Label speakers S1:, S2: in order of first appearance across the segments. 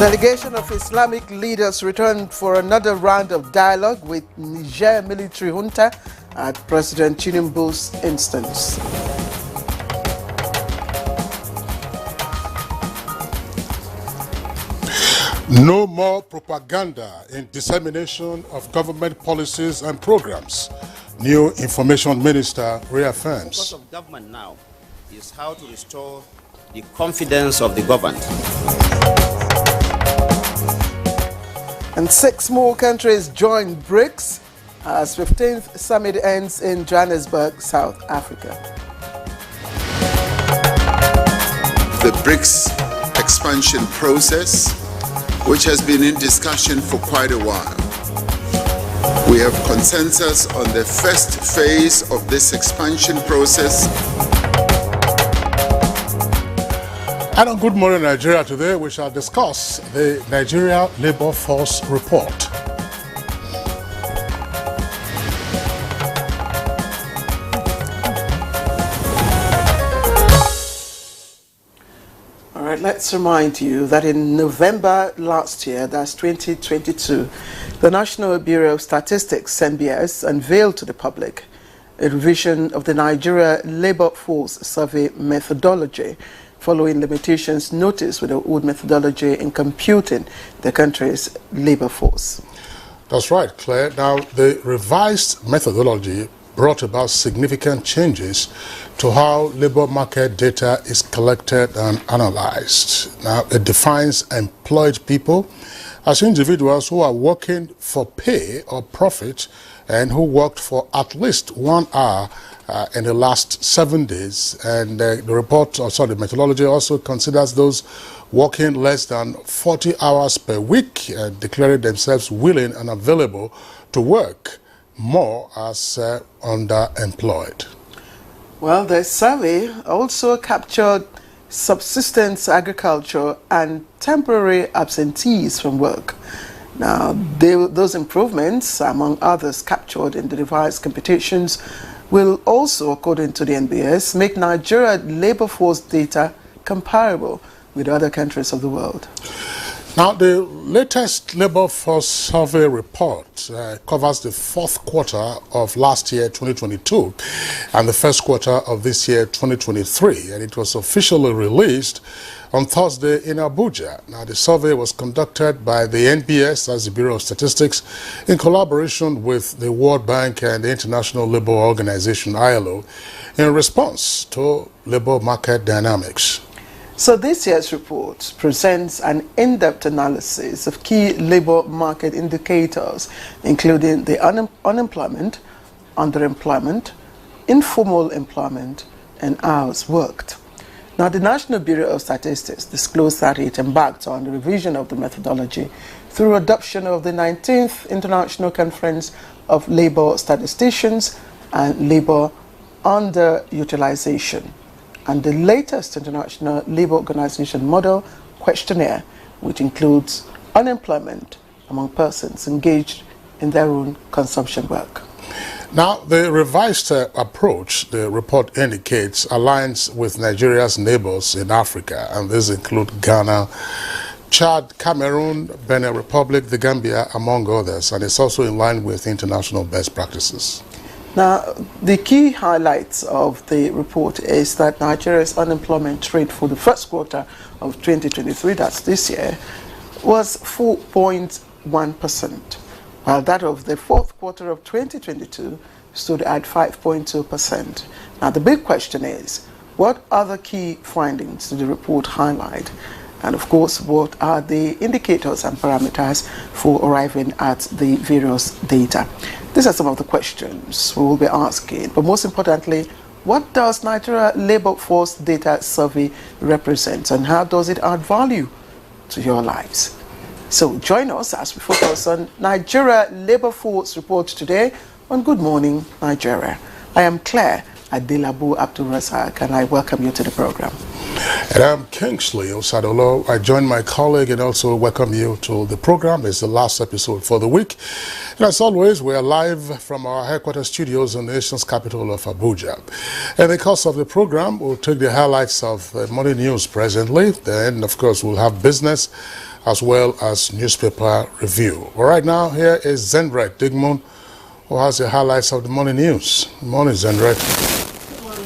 S1: Delegation of Islamic leaders returned for another round of dialogue with Niger military junta at President Tinubu's instance.
S2: No more propaganda in dissemination of government policies and programs, new information minister reaffirms.
S3: The focus of government now is how to restore the confidence of the governed.
S1: And 6 more countries join BRICS as 15th summit ends in Johannesburg, South Africa.
S4: The BRICS expansion process, which has been in discussion for quite a while. We have consensus on the first phase of this expansion process.
S2: And on Good Morning Nigeria today, we shall discuss the Nigeria Labour Force Report.
S1: All right, let's remind you that in November last year, that's 2022, the National Bureau of Statistics, NBS, unveiled to the public a revision of the Nigeria Labour Force Survey methodology, following limitations noticed with the old methodology in computing the country's labour force.
S2: That's right, Claire. Now, the revised methodology brought about significant changes to how labour market data is collected and analysed. Now, it defines employed people as individuals who are working for pay or profit and who worked for at least 1 hour in the last 7 days. And the methodology also considers those working less than 40 hours per week and declaring themselves willing and available to work more as underemployed.
S1: Well, the survey also captured subsistence agriculture and temporary absentees from work. Now, those improvements, among others captured in the revised computations, will also, according to the NBS, make Nigeria labour force data comparable with other countries of the world.
S2: Now, the latest labour force survey report covers the 4th quarter of last year, 2022, and the 1st quarter of this year, 2023, and it was officially released on Thursday in Abuja. Now, the survey was conducted by the NBS, as the Bureau of Statistics, in collaboration with the World Bank and the International Labour Organization, ILO, in response to labour market dynamics.
S1: So this year's report presents an in-depth analysis of key labour market indicators, including the unemployment, underemployment, informal employment, and hours worked. Now, the National Bureau of Statistics disclosed that it embarked on the revision of the methodology through adoption of the 19th International Conference of Labour Statisticians and Labour Underutilization, and the latest International Labour Organization Model Questionnaire, which includes unemployment among persons engaged in their own consumption work.
S2: Now, the revised approach, the report indicates, aligns with Nigeria's neighbors in Africa, and these include Ghana, Chad, Cameroon, Benin Republic, the Gambia, among others, and it's also in line with international best practices.
S1: Now, the key highlights of the report is that Nigeria's unemployment rate for the 1st quarter of 2023, that's this year, was 4.1%, while that of the 4th quarter of 2022 stood at 5.2%. Now, the big question is, what other key findings do the report highlight? And of course, what are the indicators and parameters for arriving at the various data? These are some of the questions we will be asking. But most importantly, what does Nigeria Labour Force Data Survey represent, and how does it add value to your lives? So join us as we focus on Nigeria Labour Force Report today on Good Morning Nigeria. I am Claire Adelabu Abdul Razak, and I welcome you to the program.
S2: And I'm Kingsley Osadolo. I join my colleague and also welcome you to the program. It's the last episode for the week. And as always, we are live from our headquarters studios in the nation's capital of Abuja. In the course of the program, we'll take the highlights of morning news presently. Then, of course, we'll have business as well as newspaper review. But right now, here is Zendrek Digmon, who has the highlights of the morning news. Good morning, Zendrek.
S5: Good morning,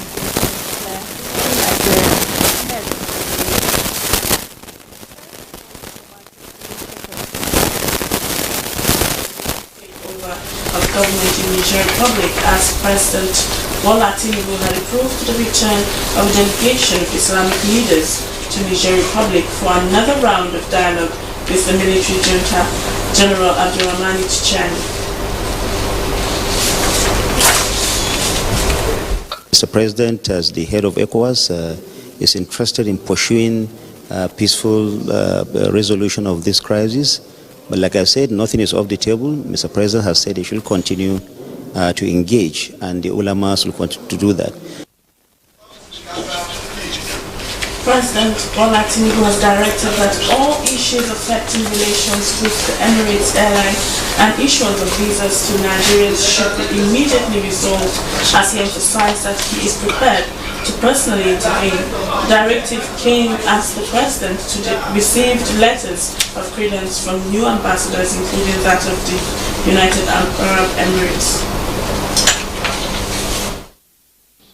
S5: of government in Niger Republic as President Bola Tinubu had approved the return of a delegation of Islamic leaders to Niger Republic for another round of dialogue with the military junta, General Abdurrahmani Tchani.
S3: Mr. President, as the head of ECOWAS, is interested in pursuing peaceful resolution of this crisis. But like I said, nothing is off the table. Mr. President has said he should continue to engage, and the ulamas will continue to do that.
S5: President Bola Tinubu has directed that all issues affecting relations with the Emirates Airline and issuance of visas to Nigerians should be immediately resolved, as he emphasized that he is prepared to personally intervene. The directive came as the President received letters of credence from new ambassadors, including that of the United Arab Emirates.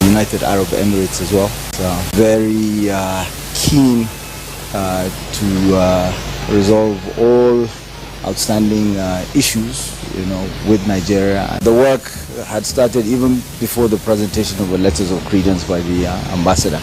S6: United Arab Emirates as well. So very keen to resolve all outstanding issues, with Nigeria. The work had started even before the presentation of the letters of credence by the ambassador.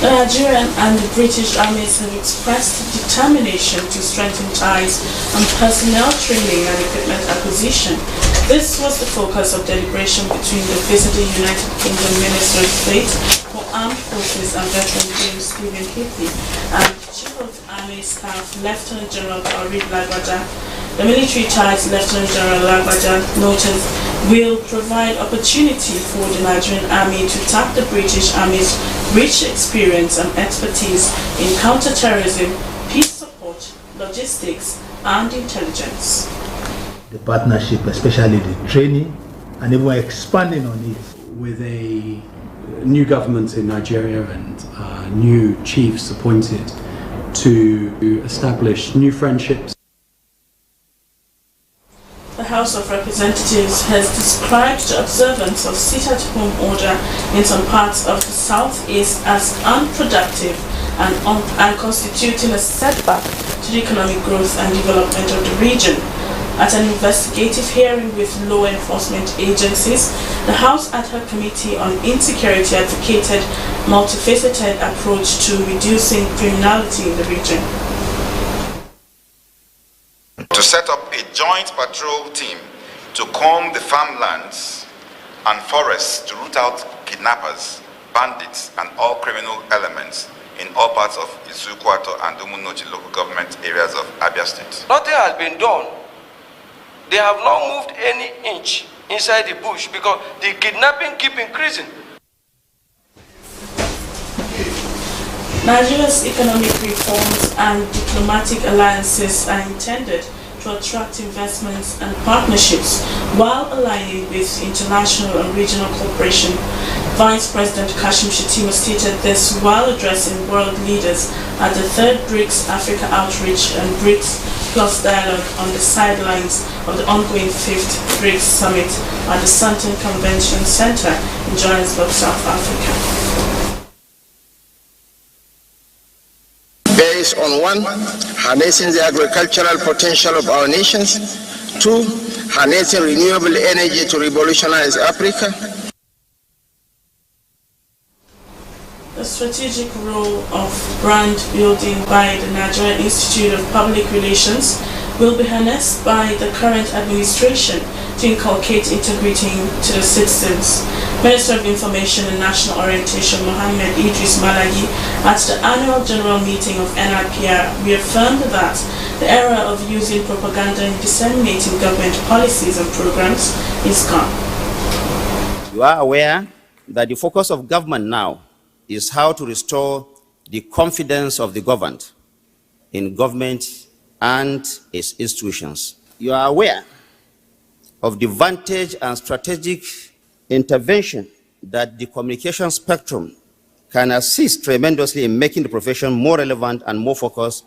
S5: The Nigerian and the British armies have expressed determination to strengthen ties on personnel training and equipment acquisition. This was the focus of deliberation between the visiting United Kingdom Minister of State for Armed Forces and Veteran James Stephen Heatley and Chief of Army Staff Lieutenant General Taoreed Lagbaja. The military ties Lieutenant General Lagbaja noted will provide opportunity for the Nigerian Army to tap the British Army's rich experience and expertise in counter-terrorism, peace support, logistics, and intelligence.
S7: The partnership, especially the training, and even expanding on it.
S8: With a new government in Nigeria and new chiefs appointed to establish new friendships.
S5: The House of Representatives has described the observance of sit-at-home order in some parts of the southeast as unproductive and constituting a setback to the economic growth and development of the region. At an investigative hearing with law enforcement agencies, the House Ad Hoc Committee on Insecurity advocated a multifaceted approach to reducing criminality in the region.
S9: To set up a joint patrol team to comb the farmlands and forests to root out kidnappers, bandits, and all criminal elements in all parts of Isukwato and Umunochi local government areas of Abia State.
S10: Nothing has been done. They have not moved any inch inside the bush because the kidnapping keep increasing.
S5: Nigeria's economic reforms and diplomatic alliances are intended to attract investments and partnerships while aligning with international and regional cooperation. Vice President Kashim Shettima stated this while addressing world leaders at the 3rd BRICS Africa Outreach and BRICS Plus Dialogue on the sidelines of the ongoing 5th BRICS Summit at the Sandton Convention Center in Johannesburg, South Africa.
S11: Based on 1, harnessing the agricultural potential of our nations, 2, harnessing renewable energy to revolutionize Africa.
S5: The strategic role of brand building by the Nigerian Institute of Public Relations will be harnessed by the current administration to inculcate integrity to the citizens. Minister of Information and National Orientation Mohammed Idris Malagi at the annual general meeting of NIPR reaffirmed that the era of using propaganda in disseminating government policies and programs is gone.
S3: You are aware that the focus of government now is how to restore the confidence of the governed in government and its institutions. You are aware of the vantage and strategic intervention that the communication spectrum can assist tremendously in making the profession more relevant and more focused.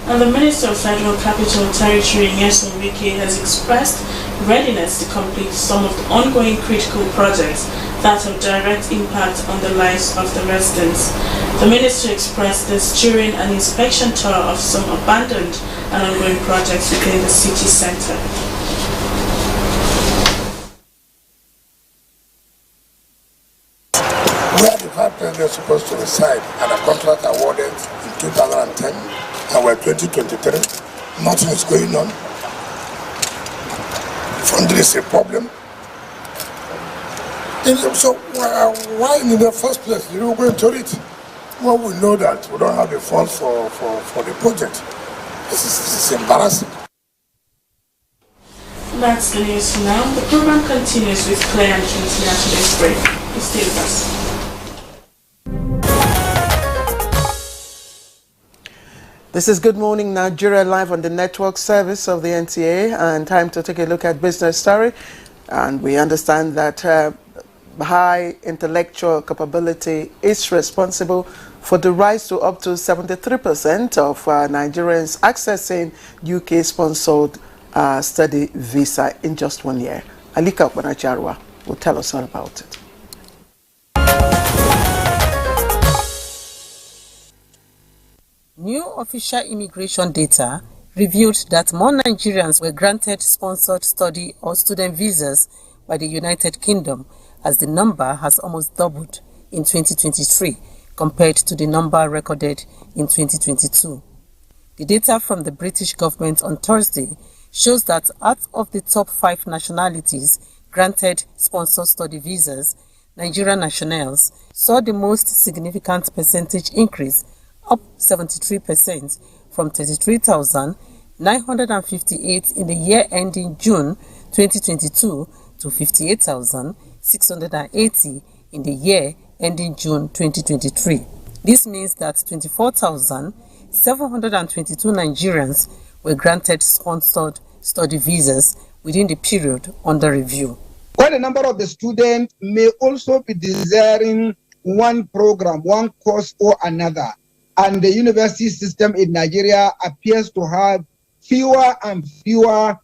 S5: And the Minister of Federal Capital Territory, Nyesom Wike, has expressed readiness to complete some of the ongoing critical projects that have direct impact on the lives of the residents. The Minister expressed this during an inspection tour of some abandoned and ongoing projects within the city centre.
S12: Where the factories are supposed to reside and a contract awarded in 2010, and we're 2023, nothing is going on. Funding is a problem. So why in the first place did we go into it? Well, we know that we don't have the funds for the project. This is embarrassing.
S5: That's the news for now. The program continues with Claire and Kingsley after this break. Please stay with us.
S1: This is Good Morning Nigeria, live on the network service of the NTA, and time to take a look at business story. And we understand that high intellectual capability is responsible for the rise to up to 73% of Nigerians accessing UK-sponsored study visa in just 1 year. Alika Opanacharwa will tell us all about it.
S13: New official immigration data revealed that more Nigerians were granted sponsored study or student visas by the United Kingdom, as the number has almost doubled in 2023 compared to the number recorded in 2022. The data from the British government on Thursday shows that out of the top 5 nationalities granted sponsored study visas, Nigerian nationals saw the most significant percentage increase, up 73% from 33,958 in the year ending June 2022 to 58,680 in the year ending June 2023. This means that 24,722 Nigerians were granted sponsored study visas within the period under review.
S14: Quite a number of the students may also be desiring one program, one course or another. And the university system in Nigeria appears to have fewer and fewer,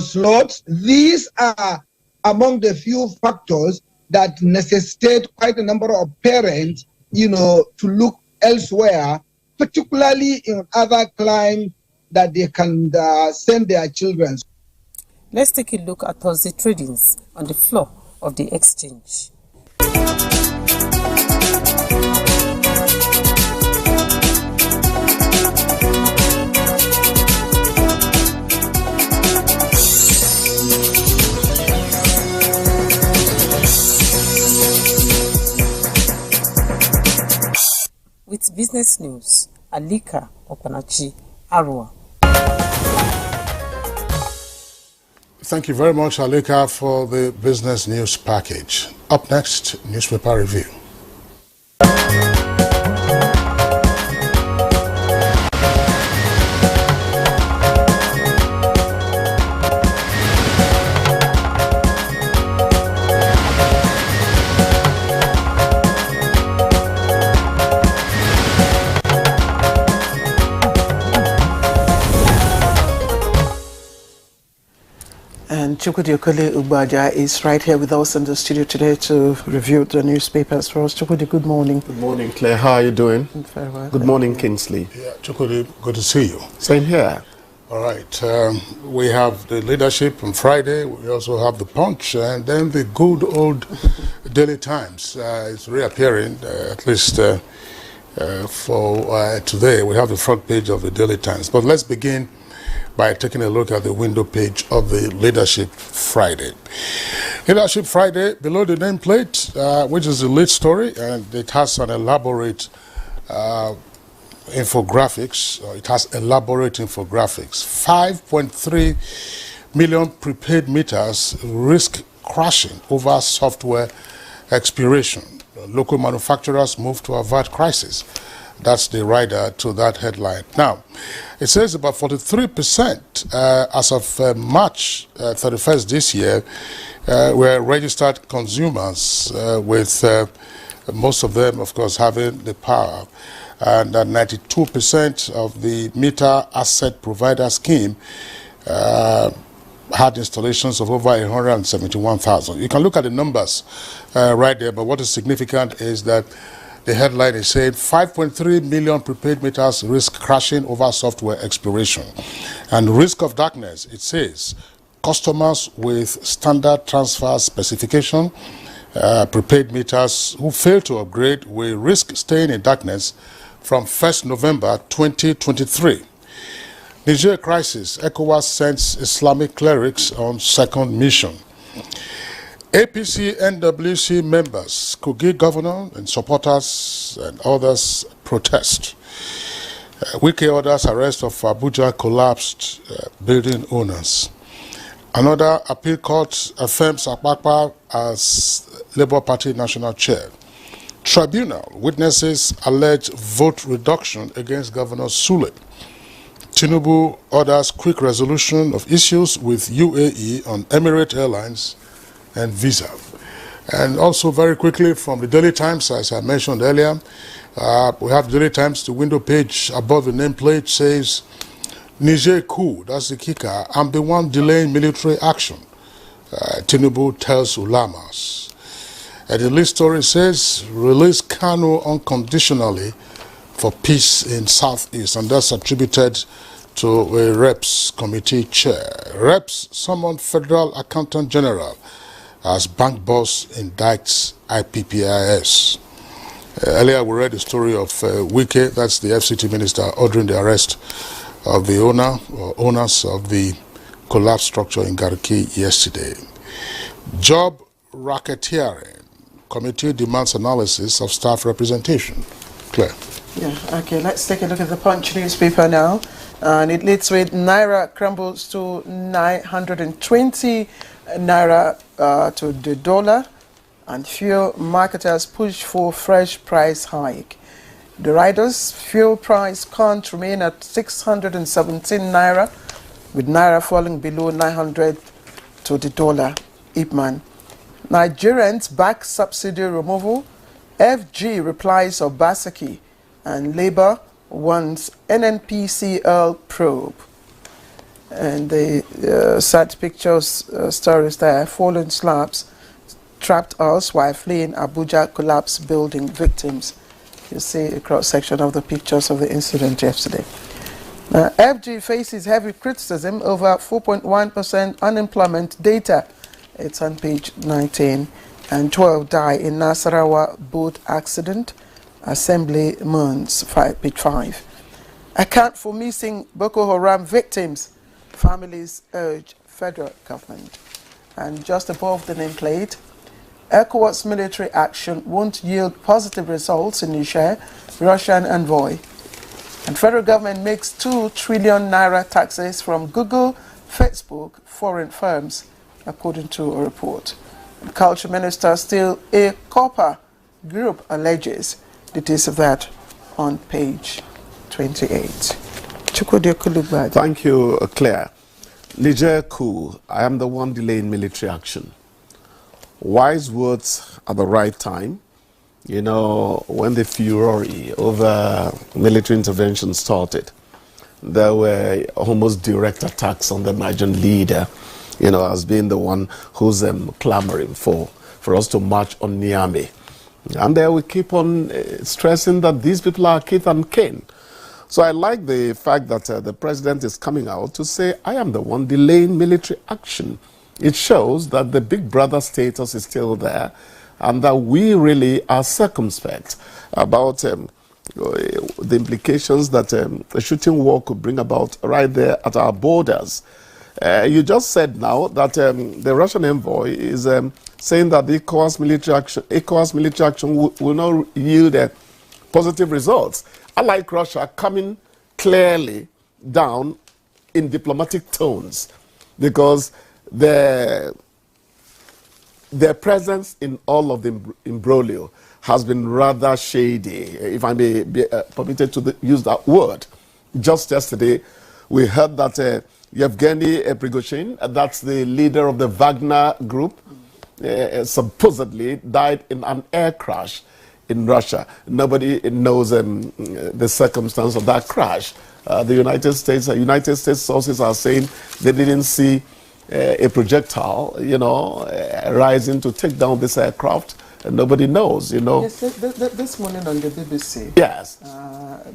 S14: slots. These are among the few factors that necessitate quite a number of parents, to look elsewhere, particularly in other climes that they can send their children.
S13: Let's take a look at Thursday tradings on the floor of the exchange. With business news, Alika Opanacharwa.
S2: Thank you very much, Alika, for the business news package. Up next, newspaper review.
S1: And Chukwudi Okole Ugbaja is right here with us in the studio today to review the newspapers for us. Chukwudi, good morning.
S15: Good morning, Claire. How are you doing?
S1: Very well.
S15: Good morning, Kingsley.
S2: Yeah, Chukwudi, good to see you.
S15: Same here.
S2: All right. We have the leadership on Friday. We also have the Punch, and then the good old Daily Times is reappearing, at least for today. We have the front page of the Daily Times. But let's begin by taking a look at the window page of the Leadership Friday. Leadership Friday, below the nameplate, which is the lead story, and it has an elaborate infographics. It has elaborate infographics. 5.3 million prepaid meters risk crashing over software expiration. Local manufacturers move to avert crisis. That's the rider to that headline. Now, it says about 43% as of March 31st this year were registered consumers, with most of them, of course, having the power. And 92% of the meter asset provider scheme had installations of over 171,000. You can look at the numbers right there, but what is significant is that the headline is saying 5.3 million prepaid meters risk crashing over software exploration. And risk of darkness, it says, customers with standard transfer specification, prepaid meters who fail to upgrade will risk staying in darkness from 1st November 2023. Niger crisis, ECOWAS sends Islamic clerics on second mission. APC NWC members, Kogi governor and supporters and others protest. Wike orders arrest of Abuja collapsed building owners. Another appeal court affirms Akpakpa as Labour Party national chair. Tribunal witnesses alleged vote reduction against Governor Sule. Tinubu orders quick resolution of issues with UAE on Emirates Airlines and visa. And also very quickly from the Daily Times, as I mentioned earlier, we have the Daily Times, the window page above the nameplate says, Niger coup, that's the kicker, I'm the one delaying military action. Tinubu tells ulamas. And the lead story says, release Kanu unconditionally for peace in Southeast, and that's attributed to a Reps committee chair. Reps summoned Federal Accountant General as bank boss indicts IPPIS. Earlier we read the story of Wike, that's the FCT minister, ordering the arrest of the owner or owners of the collapsed structure in Garki yesterday. Job racketeering. Committee demands analysis of staff representation. Claire.
S1: Yeah, okay, let's take a look at the Punch newspaper now. And it leads with Naira crumbles to 920 Naira to the dollar, and fuel marketers push for fresh price hike. The riders' fuel price can't remain at 617 Naira, with Naira falling below 900 to the dollar. Ipman. Nigerians back subsidy removal. FG replies Obaseki, and Labour wants NNPCL probe. And the sad pictures, stories there, fallen slabs, trapped us while fleeing Abuja collapse building victims. You see a cross-section of the pictures of the incident yesterday. FG faces heavy criticism over 4.1% unemployment data. It's on page 19. And 12 die in Nasarawa boat accident. Assembly mourns, page 5. Account for missing Boko Haram victims. Families urge federal government. And just above the nameplate, ECOWAS military action won't yield positive results in Niger, Russian envoy. And federal government makes 2 trillion Naira taxes from Google, Facebook, foreign firms, according to a report. The culture minister still a copper group alleges. Details of that on page 28.
S15: Thank you, Claire. Niger coup, I am the one delaying military action. Wise words at the right time. You know, when the furor over military intervention started, there were almost direct attacks on the Nigerian leader, you know, as being the one who's clamoring for us to march on Niamey. And we keep on stressing that these people are kith and kin. So I like the fact that the president is coming out to say, I am the one delaying military action. It shows that the big brother status is still there and that we really are circumspect about the implications that a shooting war could bring about right there at our borders. You just said now that the Russian envoy is saying that the ECOWAS military action will not yield positive results. Unlike Russia coming clearly down in diplomatic tones, because their presence in all of the imbroglio has been rather shady, if I may be permitted to use that word. Just yesterday, we heard that Yevgeny Prigozhin, that's the leader of the Wagner group, supposedly died in an air crash in Russia. Nobody knows the circumstance of that crash. The United States sources are saying they didn't see a projectile, rising to take down this aircraft. And nobody knows,
S1: Yes, this morning on the BBC.
S15: Yes.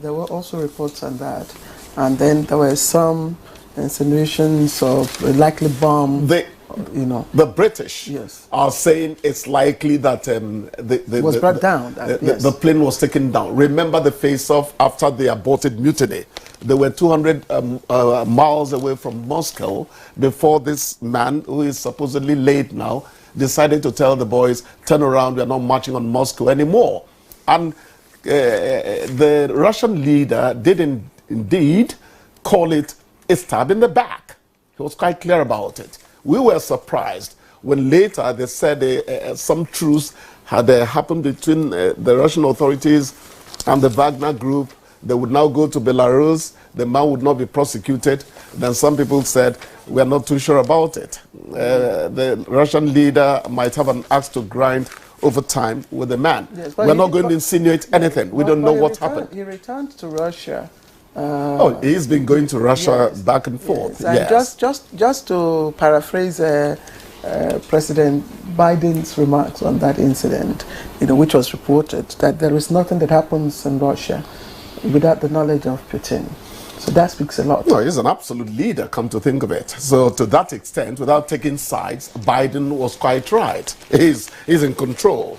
S1: There were also reports on that. And then there were some insinuations of a likely bomb.
S15: The British are saying it's likely that
S1: was brought down.
S15: The plane was taken down. Remember the face-off after the aborted mutiny. They were 200 miles away from Moscow before this man, who is supposedly late now, decided to tell the boys, turn around, we are not marching on Moscow anymore. And the Russian leader did indeed call it a stab in the back. He was quite clear about it. We were surprised when later they said some truce had happened between the Russian authorities and the Wagner group. They would now go to Belarus. The man would not be prosecuted. Then some people said, we are not too sure about it. The Russian leader might have an axe to grind over time with the man. Yes, we're not going to insinuate anything. We don't know what happened.
S1: He returned to Russia.
S15: He's been going to Russia back and forth.
S1: Yes. And just to paraphrase President Biden's remarks on that incident, which was reported, that there is nothing that happens in Russia without the knowledge of Putin. So that speaks a lot.
S15: No, he's an absolute leader, come to think of it. So to that extent, without taking sides, Biden was quite right. He's in control.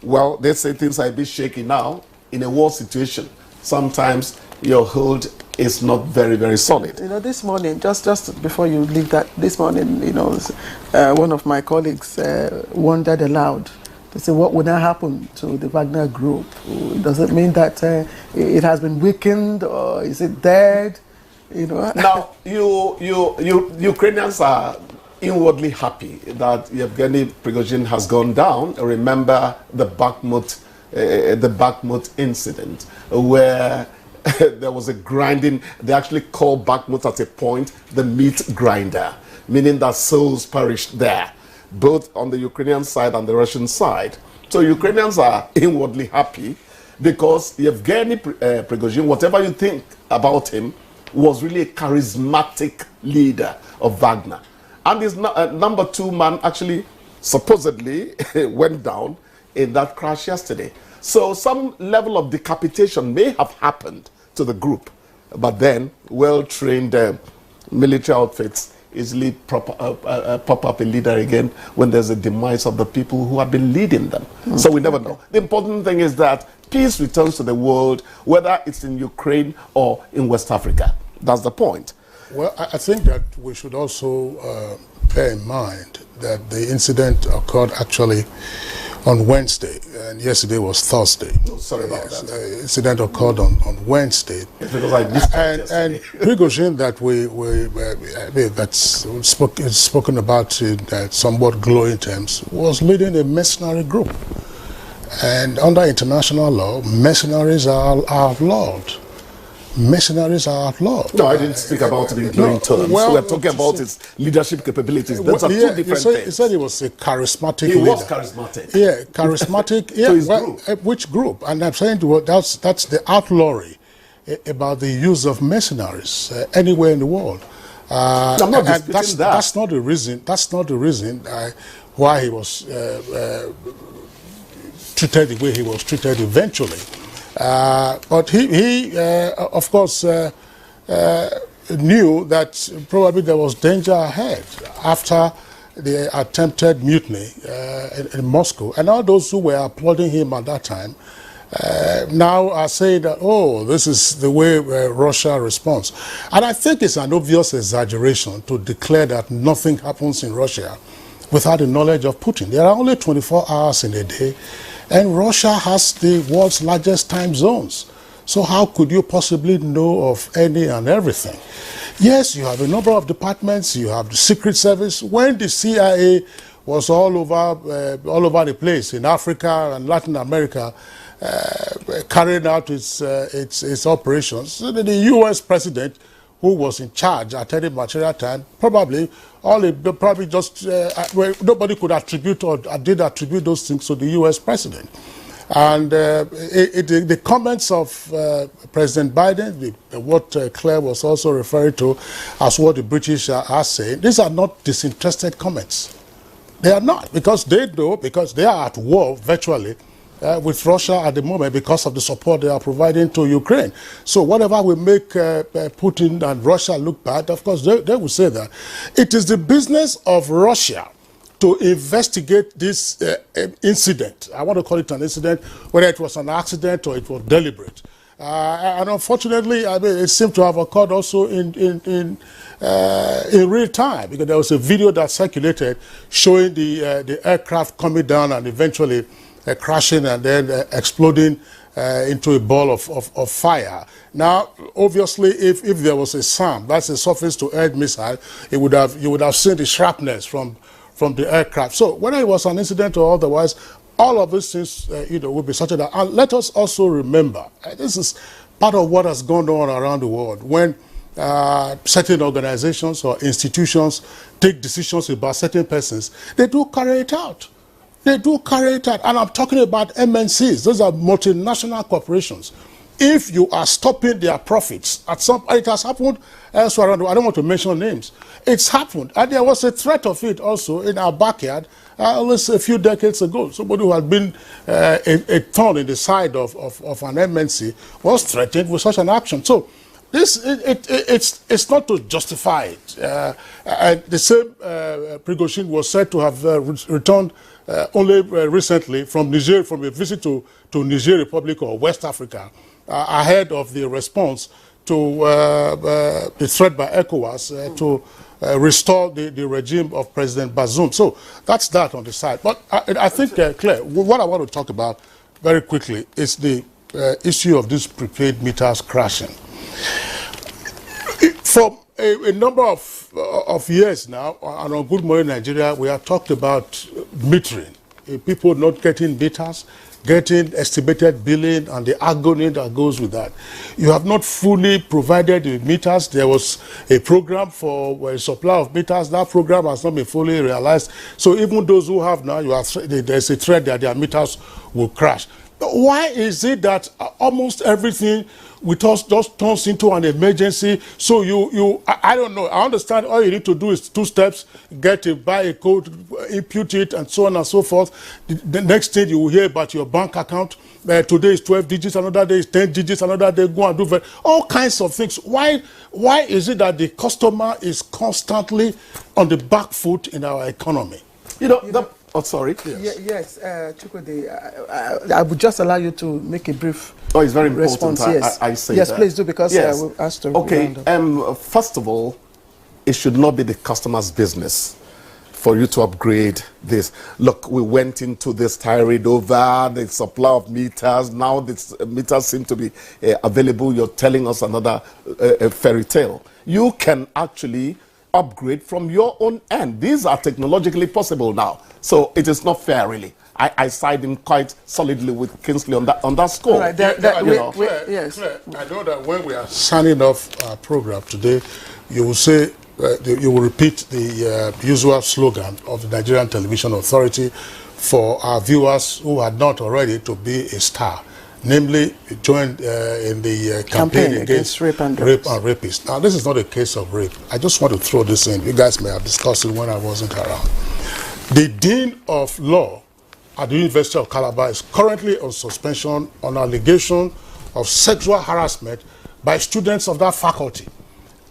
S15: Well, they say things are a bit shaky now. In a war situation, sometimes your hold is not very, very solid.
S1: This morning, just before you leave that, this morning, one of my colleagues wondered aloud. They say, what would now happen to the Wagner group? Does it mean that it has been weakened, or is it dead?
S15: Now, Ukrainians are inwardly happy that Yevgeny Prigozhin has gone down. Remember the Bakhmut incident, where there was a grinding. They actually called Bakhmut at a point the meat grinder, meaning that souls perished there, both on the Ukrainian side and the Russian side. So Ukrainians are inwardly happy because Yevgeny Prigozhin, whatever you think about him, was really a charismatic leader of Wagner. And his number two man actually supposedly went down in that crash yesterday. So some level of decapitation may have happened to the group, but then well-trained military outfits easily pop up a leader again when there's a demise of the people who have been leading them. So we never know. The important thing is that peace returns to the world, whether it's in Ukraine or in West Africa. That's the point.
S2: Well, I think that we should also bear in mind that the incident occurred actually on Wednesday, and yesterday was Thursday.
S15: Oh, sorry about that.
S2: The incident occurred on Wednesday.
S15: Because I missed it
S2: and Prigozhin that that's spoken about in somewhat glowing terms, was leading a mercenary group. And under international law, mercenaries are outlawed. Mercenaries are outlawed.
S15: No, I didn't speak about it in glowing terms.
S2: Well,
S15: we're talking about his leadership capabilities. Those are two different things.
S2: He said he was a charismatic leader.
S15: He was charismatic.
S2: Yeah, charismatic. Yeah,
S15: group.
S2: Which group? And I'm saying that's the outlawry about the use of mercenaries anywhere in the world.
S15: I'm not disputing that.
S2: That's not the reason. That's not the reason why he was treated the way he was treated eventually. But he of course, knew that probably there was danger ahead after the attempted mutiny in Moscow. And all those who were applauding him at that time now are saying that, oh, this is the way Russia responds. And I think it's an obvious exaggeration to declare that nothing happens in Russia without the knowledge of Putin. There are only 24 hours in a day, and Russia has the world's largest time zones. So how could you possibly know of any and everything? Yes, you have a number of departments, you have the Secret Service. When the CIA was all over the place in Africa and Latin America, carrying out its operations, the U.S. president who was in charge at any material time, probably just nobody could attribute or did attribute those things to the U.S. president. And the comments of President Biden, what Claire was also referring to as what the British are saying, these are not disinterested comments. They are not, because they know, because they are at war virtually with Russia at the moment because of the support they are providing to Ukraine. So whatever will make Putin and Russia look bad, of course, they will say that. It is the business of Russia to investigate this incident. I want to call it an incident, whether it was an accident or it was deliberate. And unfortunately, I mean, it seemed to have occurred also in real time, because there was a video that circulated showing the aircraft coming down and eventually crashing and then exploding into a ball of fire. Now, obviously, if there was a SAM, that's a surface-to-air missile, you would have seen the shrapnels from the aircraft. So whether it was an incident or otherwise, all of these things, will be sorted out. And let us also remember, this is part of what has gone on around the world when certain organizations or institutions take decisions about certain persons. They do carry it out. They do carry it out. And I'm talking about MNCs. Those are multinational corporations. If you are stopping their profits, it has happened elsewhere around the world. I don't want to mention names. It's happened. And there was a threat of it also in our backyard a few decades ago. Somebody who had been a thorn in the side of an MNC was threatened with such an action. So it's not to justify it. And the same Prigozhin was said to have returned only recently from Niger, from a visit to Niger Republic or West Africa, ahead of the response to the threat by ECOWAS to restore the regime of President Bazoum. So that's that on the side. But I think, Claire, what I want to talk about very quickly is the issue of these prepaid meters crashing. For a number of years now, and on Good Morning Nigeria, we have talked about metering. People not getting meters, getting estimated billing, and the agony that goes with that. You have not fully provided the meters. There was a program for a supply of meters. That program has not been fully realized. So even those who have now, there's a threat that their meters will crash. Why is it that almost everything with us just turns into an emergency? So I don't know. I understand all you need to do is 2 steps, buy a code, impute it, and so on and so forth. The next thing you will hear about your bank account. Today is 12 digits, another day is 10 digits, another day go and do all kinds of things. Why is it that the customer is constantly on the back foot in our economy? Oh, sorry.
S1: Yes, Chukwudi, I would just allow you to make a brief
S15: it's very
S1: response.
S15: important.
S1: Yes,
S15: I say
S1: yes,
S15: that.
S1: please do, because we've asked to.
S15: Okay. First of all, it should not be the customer's business for you to upgrade this. Look, we went into this tirade over the supply of meters. Now these meters seem to be available. You're telling us another fairy tale. You can actually upgrade from your own end. These are technologically possible now. So it is not fair, really. I side him quite solidly with Kingsley on that score.
S1: Right,
S2: yes. I know that when we are signing off our program today, you will say, you will repeat the usual slogan of the Nigerian Television Authority for our viewers who had not already to be a star. Namely, joined in the campaign against rape and rapists. Now, this is not a case of rape. I just want to throw this in. You guys may have discussed it when I wasn't around. The Dean of Law at the University of Calabar is currently on suspension on allegation of sexual harassment by students of that faculty.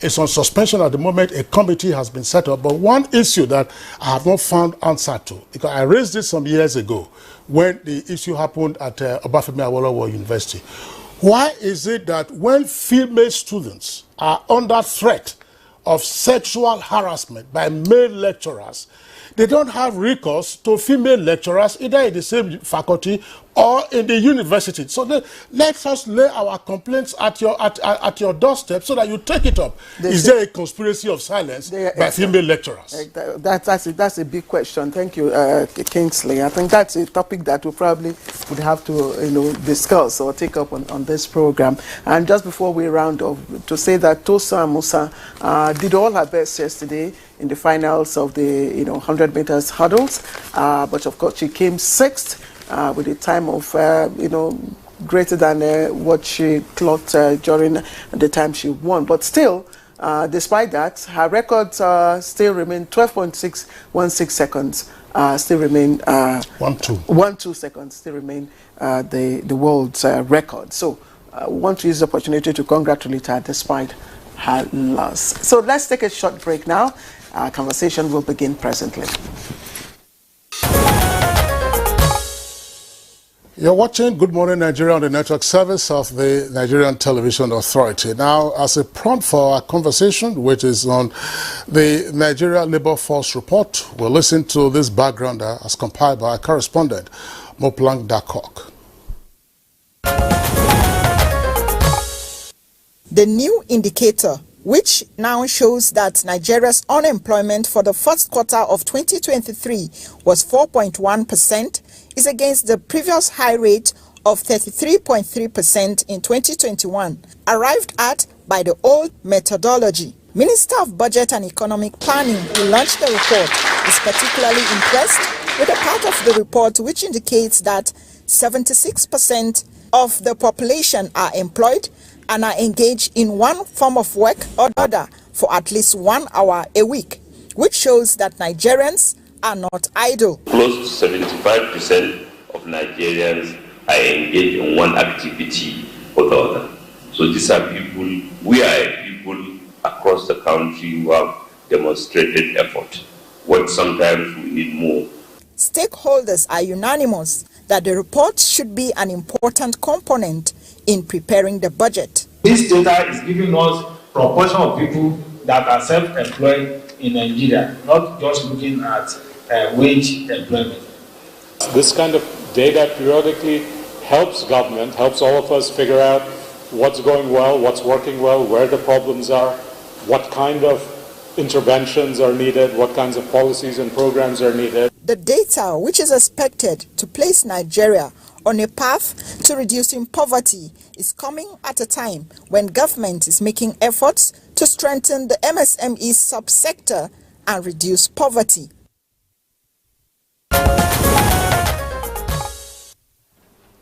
S2: It's on suspension at the moment. A committee has been set up. But one issue that I have not found answer to, because I raised this some years ago when the issue happened at Obafemi Awolowo University. Why is it that when female students are under threat of sexual harassment by male lecturers, they don't have recourse to female lecturers, either in the same faculty, or in the university. So let us lay our complaints at your doorstep so that you take it up. Is there a conspiracy of silence by female lecturers?
S1: That's a big question. Thank you, Kingsley. I think that's a topic that we probably would have to discuss or take up on this program. And just before we round off, to say that Tosa Musa did all her best yesterday in the finals of the 100 meters hurdles, but of course she came sixth. With a time of, greater than what she clocked during the time she won. But still, despite that, her record still remained 12.616 seconds, still remain 1.2 seconds, still remain the world's record. So I want to use the opportunity to congratulate her despite her loss. So let's take a short break now. Our conversation will begin presently.
S2: You're watching Good Morning Nigeria on the network service of the Nigerian Television Authority. Now, as a prompt for our conversation, which is on the Nigeria Labour Force Report, we'll listen to this backgrounder as compiled by our correspondent, Moplang Dakok.
S16: The new indicator, which now shows that Nigeria's unemployment for the first quarter of 2023 was 4.1%, is against the previous high rate of 33.3% in 2021, arrived at by the old methodology. Minister of Budget and Economic Planning, who launched the report, is particularly impressed with a part of the report which indicates that 76% of the population are employed and are engaged in one form of work or other for at least 1 hour a week, which shows that Nigerians are not idle.
S17: Close to 75% of Nigerians are engaged in one activity or the other. So these are people, we are people across the country who have demonstrated effort. What sometimes we need more.
S16: Stakeholders are unanimous that the report should be an important component in preparing the budget.
S7: This data is giving us proportion of people that are self-employed in Nigeria, not just looking at wage employment.
S18: This kind of data periodically helps government, helps all of us figure out what's going well, what's working well, where the problems are, what kind of interventions are needed, what kinds of policies and programs are needed.
S16: The data, which is expected to place Nigeria on a path to reducing poverty, is coming at a time when government is making efforts to strengthen the MSME subsector and reduce poverty.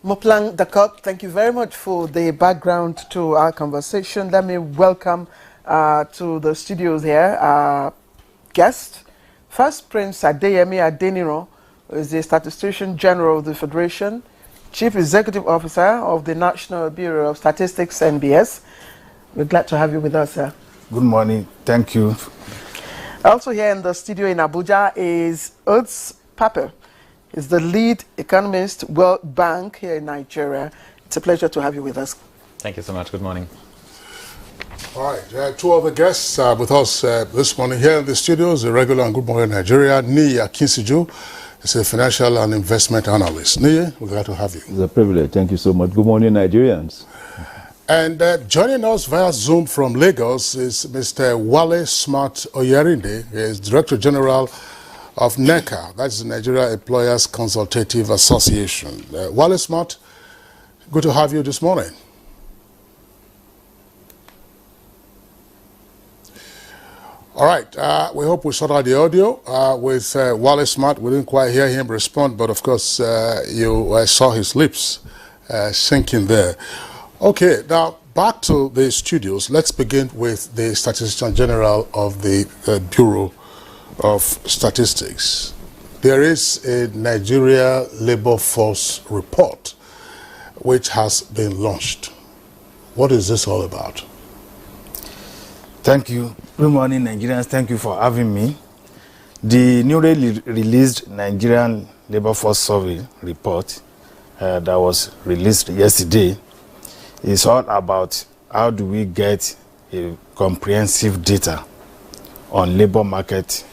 S1: Moplang Dakok, thank you very much for the background to our conversation. Let me welcome to the studios here our guest. First, Prince Adeyemi Adeniro is the Statistician General of the Federation, Chief Executive Officer of the National Bureau of Statistics, NBS. We're glad to have you with us, sir.
S19: Good morning. Thank you.
S1: Also here in the studio in Abuja is Oates Pape. He's the lead economist, World Bank here in Nigeria. It's a pleasure to have you with us.
S20: Thank you so much. Good morning.
S2: All right, two other guests with us this morning here in the studios, the regular and Good Morning Nigeria, Niyi Akinseju is a financial and investment analyst. Niyi, we're glad to have you.
S21: It's a privilege. Thank you so much. Good morning, Nigerians.
S2: And joining us via Zoom from Lagos is Mr. Wale Smart Oyerinde. He is Director General of NECA, that's the Nigeria Employers Consultative Association. Wale Smart, good to have you this morning. All right, we hope we sort out the audio with Wale Smart. We didn't quite hear him respond, but of course you saw his lips sinking there. Okay, now back to the studios. Let's begin with the Statistician General of the Bureau of Statistics. There is a Nigeria Labour Force report which has been launched. What is this all about?
S19: Thank you. Good morning, Nigerians. Thank you for having me. The newly released Nigerian Labour Force Survey report that was released yesterday is all about how do we get a comprehensive data on labour market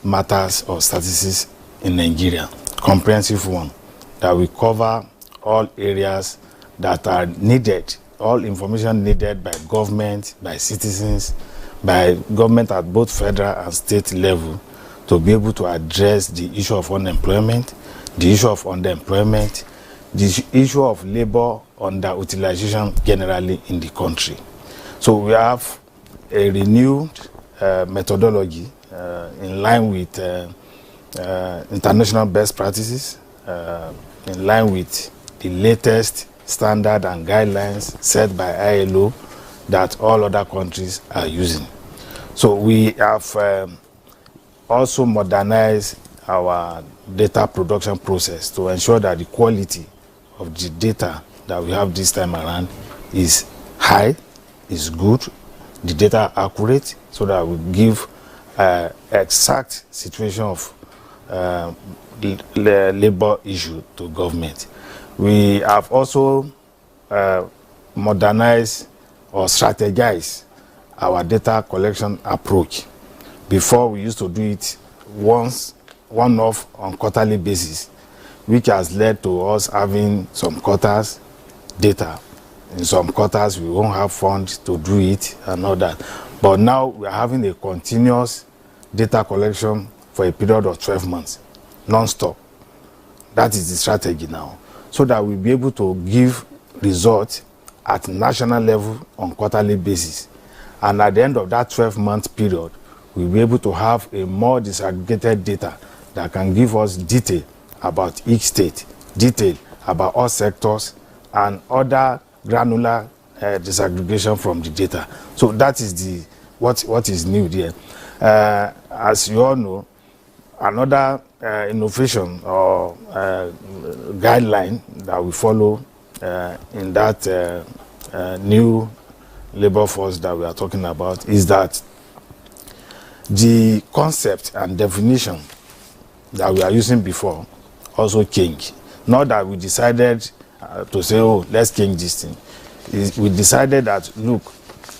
S19: matters or statistics in Nigeria. Comprehensive one. that we cover all areas that are needed, all information needed by government, by citizens, by government at both federal and state level to be able to address the issue of unemployment, the issue of underemployment, the issue of labor underutilization generally in the country. So we have a renewed methodology in line with international best practices, in line with the latest standard and guidelines set by ILO that all other countries are using. So we have also modernized our data production process to ensure that the quality of the data that we have this time around is high, is good, the data are accurate, so that we give exact situation of labor issue to government. We have also modernized or strategized our data collection approach. Before, we used to do it one-off on quarterly basis, which has led to us having some quarters data. In some quarters, we won't have funds to do it and all that. But now we are having a continuous data collection for a period of 12 months, non-stop. That is the strategy now, so that we'll be able to give results at national level on quarterly basis. And at the end of that 12-month period, we'll be able to have a more disaggregated data that can give us detail about each state, detail about all sectors, and other granular disaggregation from the data. So that is what is new there. As you all know, another innovation or guideline that we follow in that new labor force that we are talking about is that the concept and definition that we are using before also change. Not that we decided to say, oh, let's change this thing. We decided that, look,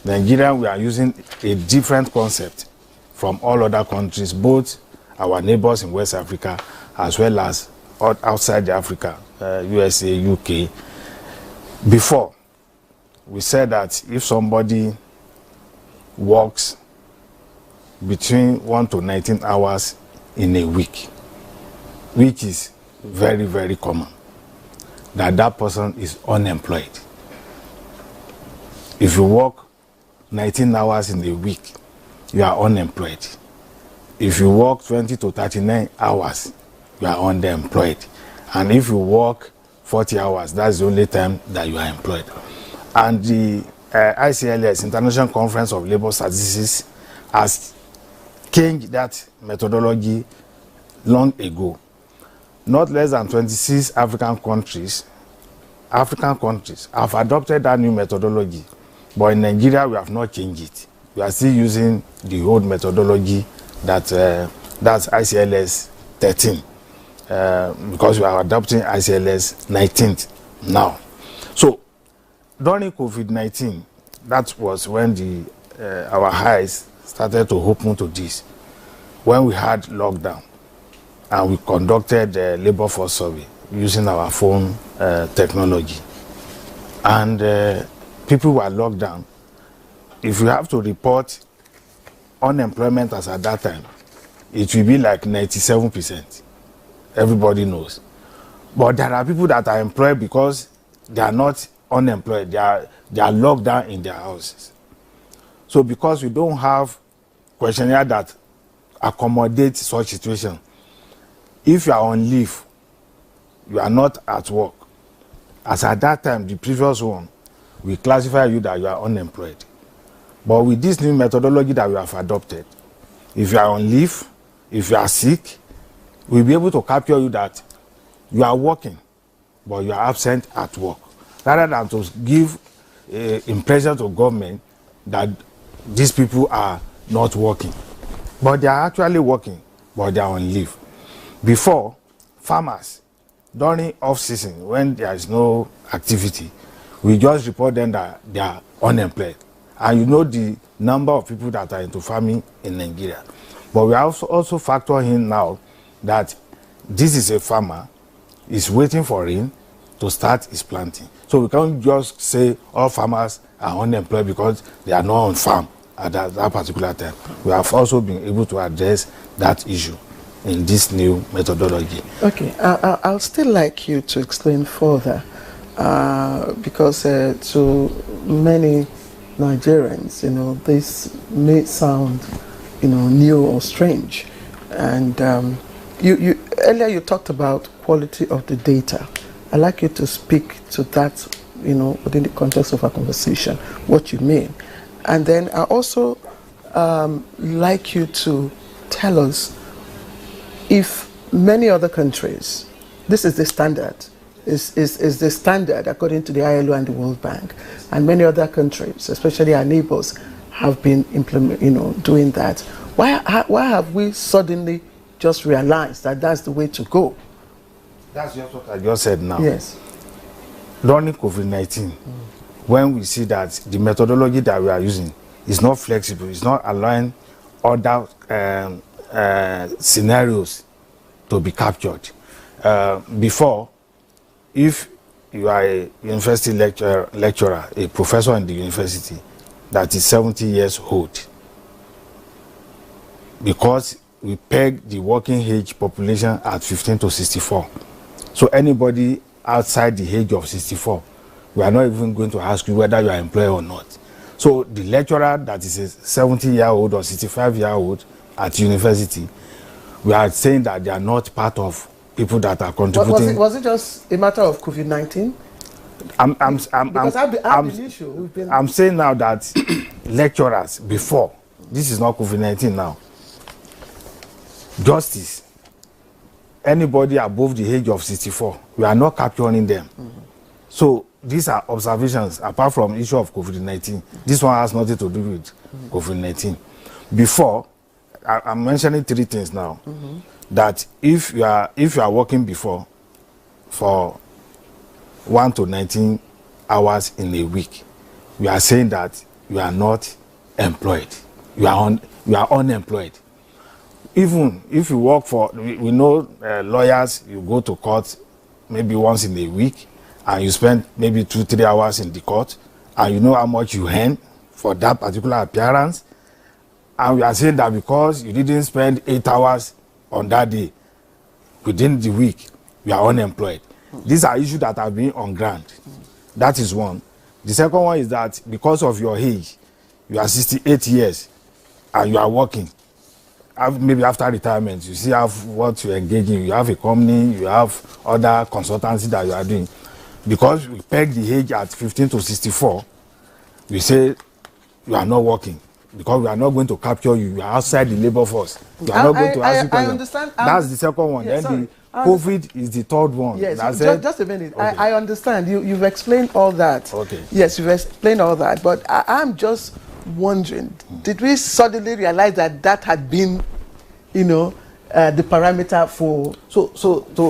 S19: Nigeria, we are using a different concept from all other countries, both our neighbors in West Africa as well as outside Africa, USA, UK. Before, we said that if somebody works between 1 to 19 hours in a week, which is very, very common, that person is unemployed. If you work 19 hours in a week, you are unemployed. If you work 20 to 39 hours, you are underemployed. And if you work 40 hours, that's the only time that you are employed. And the ICLS, International Conference of Labor Statistics, has changed that methodology long ago. Not less than 26 African countries have adopted that new methodology. But in Nigeria, we have not changed it. We are still using the old methodology that's ICLS 13, because we are adopting ICLS 19th now. So during COVID-19, that was when our eyes started to open to this, when we had lockdown and we conducted a labor force survey using our phone technology. And people were locked down. If you have to report unemployment as at that time, it will be like 97%. Everybody knows. But there are people that are employed because they are not unemployed. They are locked down in their houses. So because we don't have questionnaire that accommodates such situation, if you are on leave, you are not at work, as at that time, the previous one, we classify you that you are unemployed. But with this new methodology that we have adopted, if you are on leave, if you are sick, we'll be able to capture you that you are working, but you are absent at work, rather than to give impression to government that these people are not working. But they are actually working, but they are on leave. Before, farmers, during off-season, when there is no activity, we just report them that they are unemployed. And you know the number of people that are into farming in Nigeria. But we also factor in now that this is a farmer is waiting for rain to start his planting. So we can't just say all farmers are unemployed because they are not on farm at that particular time. We have also been able to address that issue in this new methodology.
S1: Okay, I'll still like you to explain further because to many Nigerians, this may sound, new or strange. And you earlier you talked about quality of the data. I'd like you to speak to that, within the context of our conversation, what you mean. And then I also like you to tell us if many other countries, this is the standard, is the standard according to the ILO and the World Bank, and many other countries, especially our neighbors, have been doing that. Why have we suddenly just realized that that's the way to go?
S19: That's just what I just said now.
S1: Yes.
S19: During COVID-19, when we see that the methodology that we are using is not flexible, it's not allowing other scenarios to be captured. Before, if you are a university lecturer, a professor in the university that is 70 years old, because we peg the working age population at 15 to 64. So anybody outside the age of 64, we are not even going to ask you whether you are employed or not. So the lecturer that is a 70-year-old or 65-year-old at university, we are saying that they are not part of people that are contributing.
S1: Was it just a matter of COVID-19?
S19: I'm saying now that lecturers before, this is not COVID-19 now, justice, anybody above the age of 64, we are not capturing them. So these are observations apart from issue of COVID-19. This one has nothing to do with COVID-19. Before, I'm mentioning three things now. That if you are working before for 1 to 19 hours in a week, we are saying that you are not employed. You are unemployed. Even if you work for, we know lawyers, you go to court maybe once in a week and you spend maybe 2-3 hours in the court and you know how much you earn for that particular appearance. And we are saying that because you didn't spend 8 hours on that day within the week, you are unemployed. These are issues that have been on ground. That is one. The second one is that because of your age, you are 68 years and you are working. Maybe after retirement, you still have what you engage in. You have a company, you have other consultancy that you are doing. Because we peg the age at 15 to 64, we say you are not working. Because we are not going to capture you. You are outside the labor force. You are not going to ask you.
S1: I understand.
S19: That's the second one.
S1: Yeah,
S19: then the COVID is the third one.
S1: Yes, just a minute.
S19: Okay.
S1: I understand. You've explained all that.
S19: Okay.
S1: Yes, you've explained all that. But I'm just wondering, did we suddenly realize that that had been, the parameter for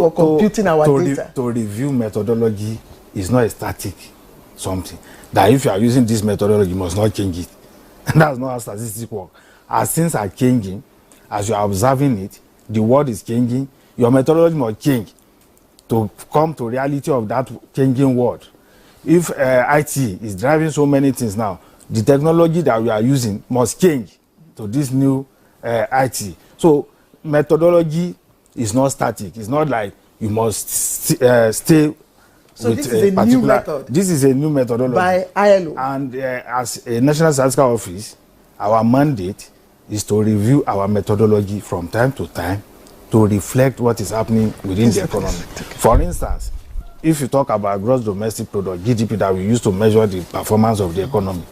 S1: computing our data?
S19: To review methodology is not a static something. That if you are using this methodology, you must not change it. That's not how statistics work. As things are changing, as you are observing it, the world is changing, your methodology must change to come to reality of that changing world. If IT is driving so many things now, the technology that we are using must change to this new IT. So methodology is not static. It's not like you must stay.
S1: So this is a new method.
S19: This is a new methodology
S1: by ILO.
S19: And as a National Statistical Office, our mandate is to review our methodology from time to time to reflect what is happening within the economy. For instance, if you talk about gross domestic product, GDP, that we use to measure the performance of the economy,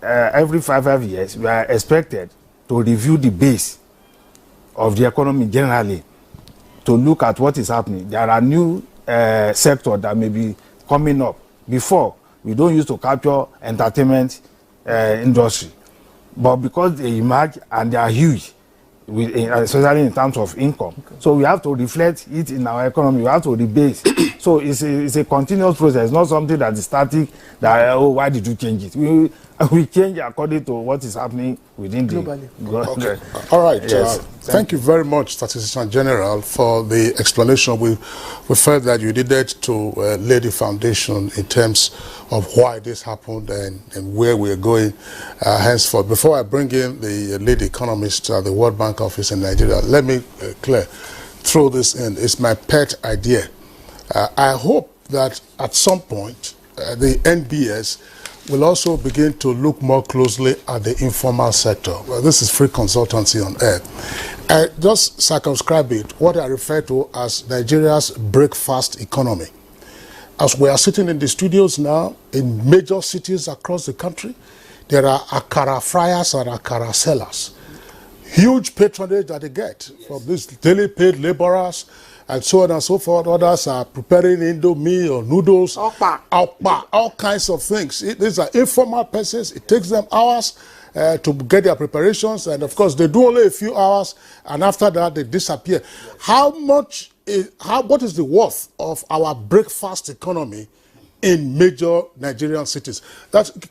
S19: every 5 years, we are expected to review the base of the economy generally to look at what is happening. There are new sector that may be coming up. Before, we don't use to capture entertainment industry, but because they emerge and they are huge, especially in terms of income, so we have to reflect it in our economy. We have to rebase. So it's a continuous process, not something that is static. That why did you change it? we change according to what is happening within
S1: globally.
S2: Okay. All right.
S19: Yes.
S2: Thank you very much, Statistician General, for the explanation. We felt that you needed to lay the foundation in terms of why this happened and where we're going henceforth. Before I bring in the lead economist at the World Bank office in Nigeria, let me, Claire, throw this in. It's my pet idea. I hope that at some point the NBS will also begin to look more closely at the informal sector. Well, this is free consultancy on air. Just circumscribe it, what I refer to as Nigeria's breakfast economy. As we are sitting in the studios now, in major cities across the country, there are akara fryers and akara sellers. Huge patronage that they get from these daily paid laborers, and so on and so forth. Others are preparing indomie or noodles, all kinds of things. These are informal persons. It takes them hours to get their preparations, and of course they do only a few hours, and after that they disappear. What is the worth of our breakfast economy in major Nigerian cities?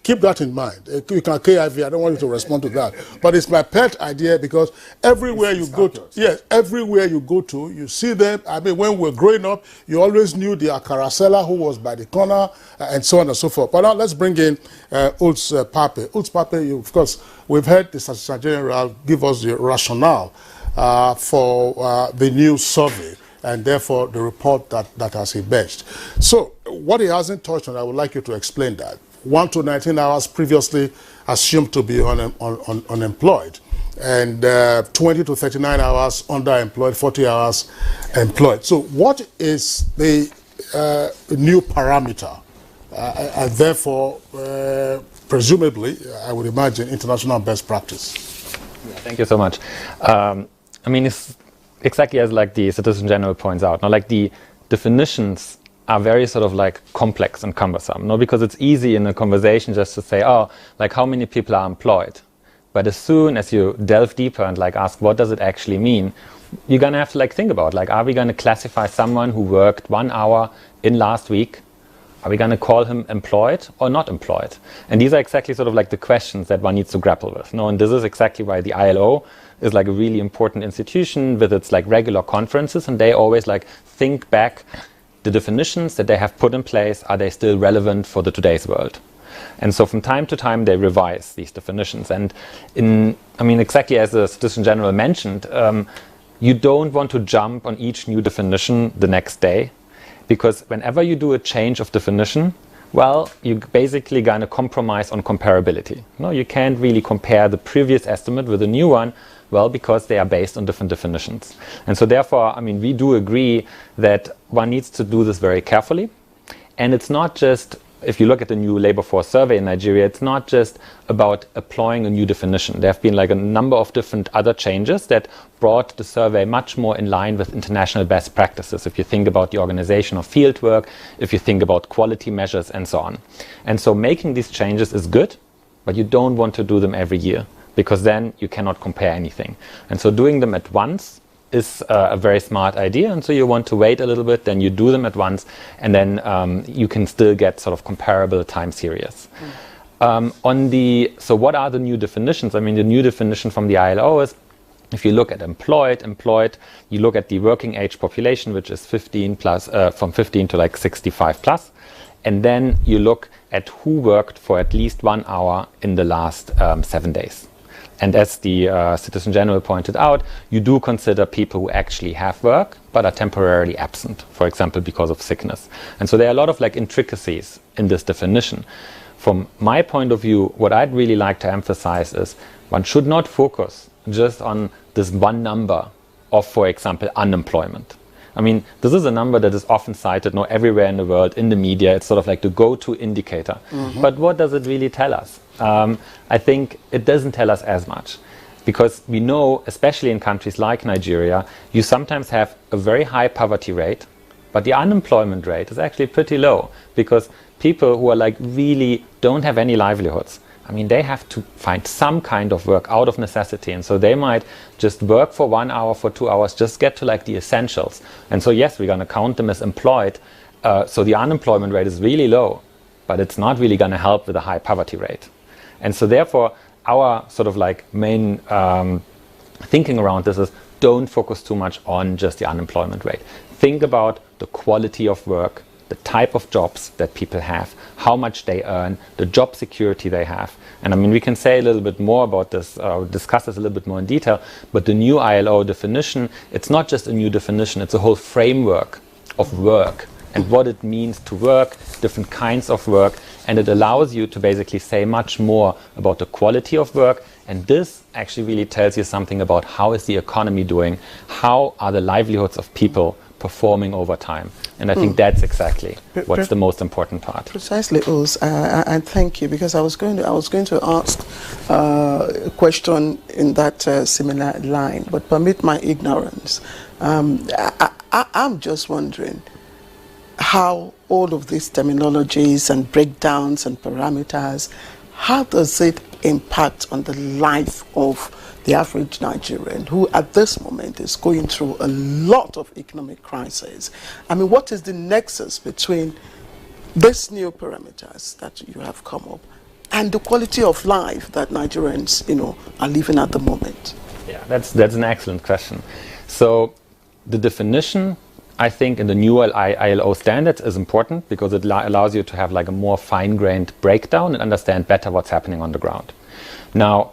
S2: Keep that in mind. You can KIV, I don't want you to respond to that. But it's my pet idea, because everywhere you go to, yes, everywhere you go to, you see them. I mean, when we were growing up, you always knew the akara seller who was by the corner, and so on and so forth. But now let's bring in Uts Pape. Uts Pape, of course, we've heard the Statistician General give us the rationale for the new survey, and therefore the report that has emerged. So what he hasn't touched on, I would like you to explain that. 1 to 19 hours previously assumed to be unemployed, and 20 to 39 hours underemployed, 40 hours employed. So what is the new parameter, and therefore presumably, I would imagine, international best practice?
S20: Yeah, thank you so much. I mean, it's exactly as like the Statistician General points out. Now, like the definitions are very sort of like complex and cumbersome. No, because it's easy in a conversation just to say, oh, like how many people are employed. But as soon as you delve deeper and like ask what does it actually mean, you're gonna have to like think about like, are we gonna classify someone who worked 1 hour in last week? Are we gonna call him employed or not employed? And these are exactly sort of like the questions that one needs to grapple with. No, and this is exactly why the ILO is like a really important institution with its like regular conferences, and they always like think back the definitions that they have put in place, are they still relevant for the today's world? And so from time to time they revise these definitions. And exactly as the Statistician General mentioned, you don't want to jump on each new definition the next day, because whenever you do a change of definition, well, you're basically going to compromise on comparability. No, you can't really compare the previous estimate with a new one, well, because they are based on different definitions. And so therefore, we do agree that one needs to do this very carefully. And it's not just, if you look at the new labor force survey in Nigeria, it's not just about applying a new definition. There have been like a number of different other changes that brought the survey much more in line with international best practices. If you think about the organization of field work, if you think about quality measures and so on. And so making these changes is good, but you don't want to do them every year, because then you cannot compare anything. And so doing them at once is a very smart idea, and so you want to wait a little bit, then you do them at once, and then you can still get sort of comparable time series. So what are the new definitions? The new definition from the ILO is, if you look at employed, you look at the working age population, which is 15 plus, from 15 to like 65 plus, and then you look at who worked for at least 1 hour in the last 7 days. And as the Statistician General pointed out, you do consider people who actually have work but are temporarily absent, for example, because of sickness. And so there are a lot of like intricacies in this definition. From my point of view, what I'd really like to emphasize is one should not focus just on this one number of, for example, unemployment. This is a number that is often cited everywhere in the world, in the media. It's sort of like the go-to indicator. But what does it really tell us? I think it doesn't tell us as much, because we know, especially in countries like Nigeria, you sometimes have a very high poverty rate, but the unemployment rate is actually pretty low, because people who are like really don't have any livelihoods, they have to find some kind of work out of necessity. And so they might just work for 1 hour, for 2 hours, just get to like the essentials. And so yes, we're going to count them as employed. So the unemployment rate is really low, but it's not really going to help with a high poverty rate. And so therefore, our sort of like main thinking around this is don't focus too much on just the unemployment rate. Think about the quality of work, the type of jobs that people have, how much they earn, the job security they have. And I mean, we can say a little bit more about this, discuss this a little bit more in detail, but the new ILO definition, it's not just a new definition, it's a whole framework of work and what it means to work, different kinds of work, and it allows you to basically say much more about the quality of work. And this actually really tells you something about how is the economy doing, how are the livelihoods of people performing over time. And I think that's exactly what's the most important part.
S1: Precisely, Uz, and thank you, because I was going to ask a question in that similar line, but permit my ignorance. I'm just wondering how all of these terminologies and breakdowns and parameters, how does it impact on the life of the average Nigerian who at this moment is going through a lot of economic crisis? I mean, what is the nexus between these new parameters that you have come up and the quality of life that Nigerians, are living at the moment?
S20: Yeah, that's an excellent question. So the definition, I think, in the new ILO standards is important because it allows you to have like a more fine-grained breakdown and understand better what's happening on the ground. Now,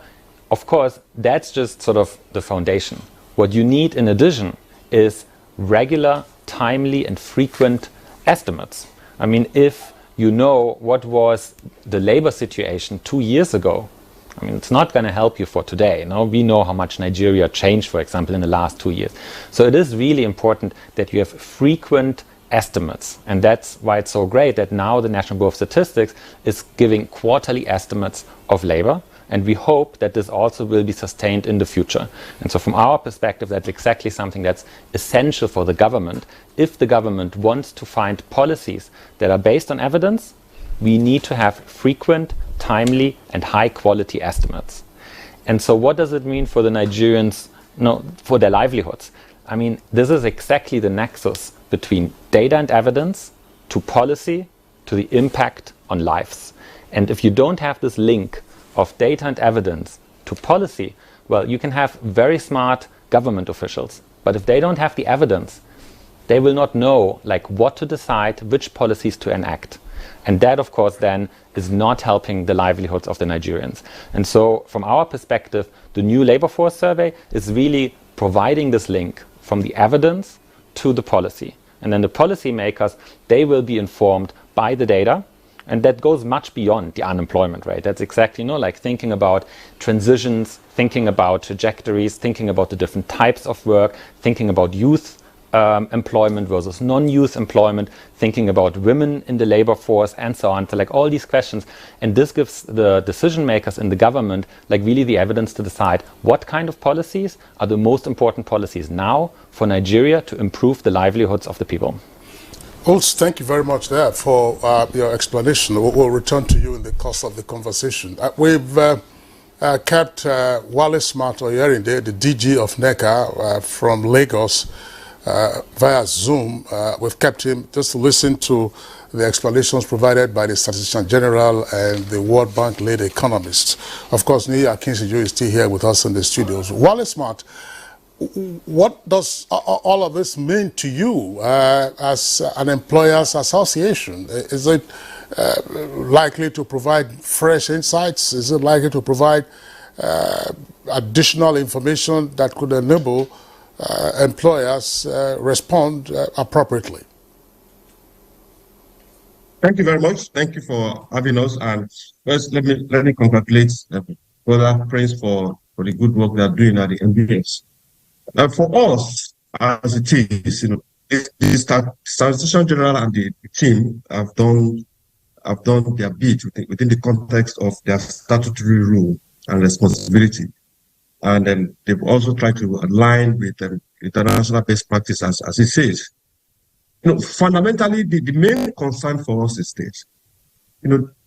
S20: of course, that's just sort of the foundation. What you need in addition is regular, timely and frequent estimates. I mean, if you know what was the labor situation 2 years ago, I mean, it's not going to help you for today. Now, we know how much Nigeria changed, for example, in the last 2 years. So it is really important that you have frequent estimates. And that's why it's so great that now the National Bureau of Statistics is giving quarterly estimates of labor. And we hope that this also will be sustained in the future. And so from our perspective, that's exactly something that's essential for the government. If the government wants to find policies that are based on evidence, we need to have frequent, timely and high quality estimates. And so what does it mean for the Nigerians, for their livelihoods? I mean, this is exactly the nexus between data and evidence to policy, to the impact on lives. And if you don't have this link of data and evidence to policy, well, you can have very smart government officials, but if they don't have the evidence, they will not know like what to decide, which policies to enact. And that, of course, then is not helping the livelihoods of the Nigerians. And so from our perspective, the new labor force survey is really providing this link from the evidence to the policy. And then the policy makers, they will be informed by the data. And that goes much beyond the unemployment rate. That's exactly, like thinking about transitions, thinking about trajectories, thinking about the different types of work, thinking about youth employment versus non-youth employment, thinking about women in the labor force and so on. So like all these questions. And this gives the decision makers in the government like really the evidence to decide what kind of policies are the most important policies now for Nigeria to improve the livelihoods of the people.
S2: Ulz, thank you very much there for your explanation. We'll return to you in the course of the conversation. We've kept Wale Smart Oyerinde, the DG of NECA from Lagos via Zoom. We've kept him just to listen to the explanations provided by the Statistician General and the World Bank lead economists. Of course, Niyi Akinseju is still here with us in the studios. Wale Smart, what does all of this mean to you as an employers association? Is it likely to provide fresh insights? Is it likely to provide additional information that could enable employers respond appropriately?
S4: Thank you very much. Thank you for having us. And first, let me congratulate Brother Prince for the good work they are doing at the NBS. For us, as it is, the Statistician General and the team have done their bit within the context of their statutory role and responsibility, and then they've also tried to align with international best practice, as it says. Fundamentally, the main concern for us is this: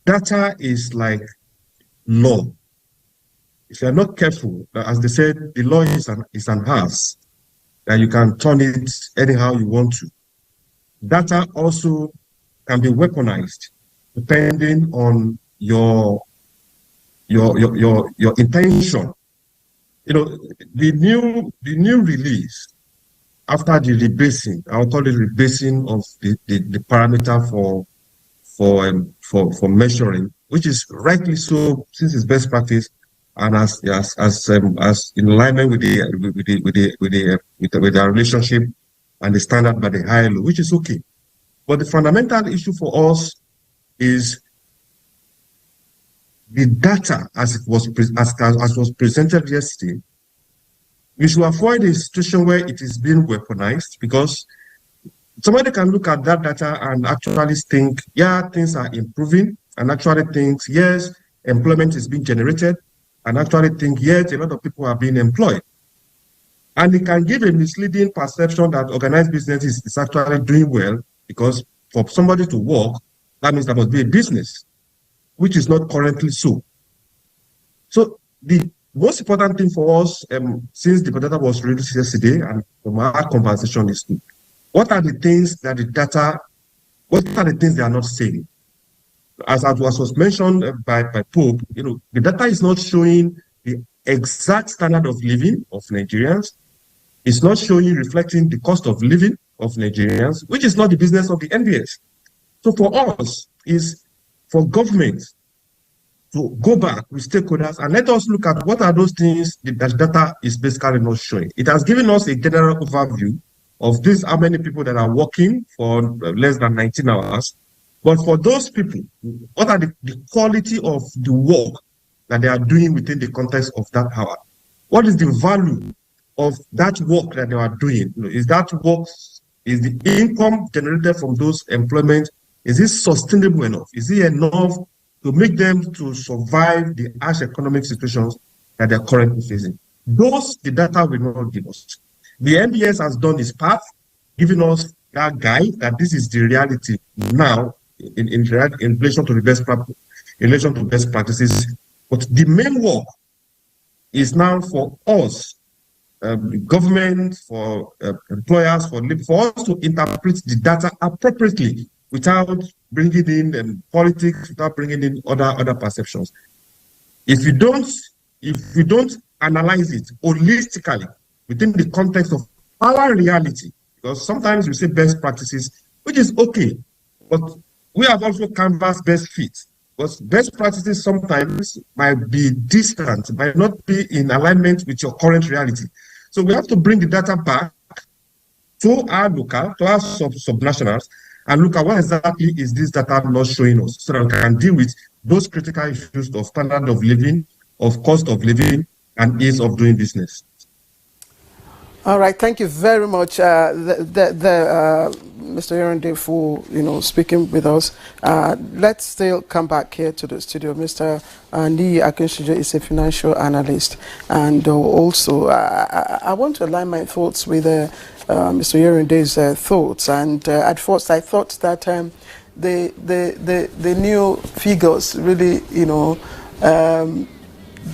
S4: data is like law. If you're not careful, as they said, the law is an ass, that you can turn it anyhow you want to. Data also can be weaponized depending on your your intention. You know, the new release after the rebasing, I'll call it rebasing of the parameter for measuring, which is rightly so since it's best practice and as in alignment with the relationship and the standard by the ILO, which is okay. But the fundamental issue for us is the data as it was presented yesterday. We should avoid a situation where it is being weaponized, because somebody can look at that data and actually think, yeah, things are improving, and actually think, yes, employment is being generated, and actually think, yes, a lot of people are being employed. And it can give a misleading perception that organized business is actually doing well, because for somebody to work, that means there must be a business, which is not currently so. So the most important thing for us, since the data was released yesterday, and from our conversation is what are the things that the data, what are the things they are not saying? As was mentioned by Pope, you know, the data is not showing the exact standard of living of Nigerians. It's not showing, reflecting the cost of living of Nigerians, which is not the business of the NBS. So for us, is for government to go back with stakeholders and let us look at what are those things that data is basically not showing. It has given us a general overview of this, how many people that are working for less than 19 hours. But for those people, what are the quality of the work that they are doing within the context of that hour? What is the value of that work that they are doing? Is that work, is the income generated from those employment, is it sustainable enough? Is it enough to make them to survive the harsh economic situations that they're currently facing? Those, the data will not give us. The NBS has done its part, giving us that guide that this is the reality now in relation to the best practices. But the main work is now for us, government, for employers, for us to interpret the data appropriately without bringing in politics, without bringing in other perceptions. If you don't analyze it holistically within the context of our reality, because sometimes we say best practices, which is okay, but we have also canvassed best fit. Because best practices sometimes might be distant, might not be in alignment with your current reality. So we have to bring the data back to our local, to our subnationals, and look at what exactly is this data not showing us, so that we can deal with those critical issues of standard of living, of cost of living, and ease of doing business.
S1: All right, thank you very much, Mr. Yaounde, for speaking with us. Let's still come back here to the studio. Mr. Niyi Akinsujo is a financial analyst, and also I want to align my thoughts with Mr. Yaounde's thoughts. And at first, I thought that the new figures really,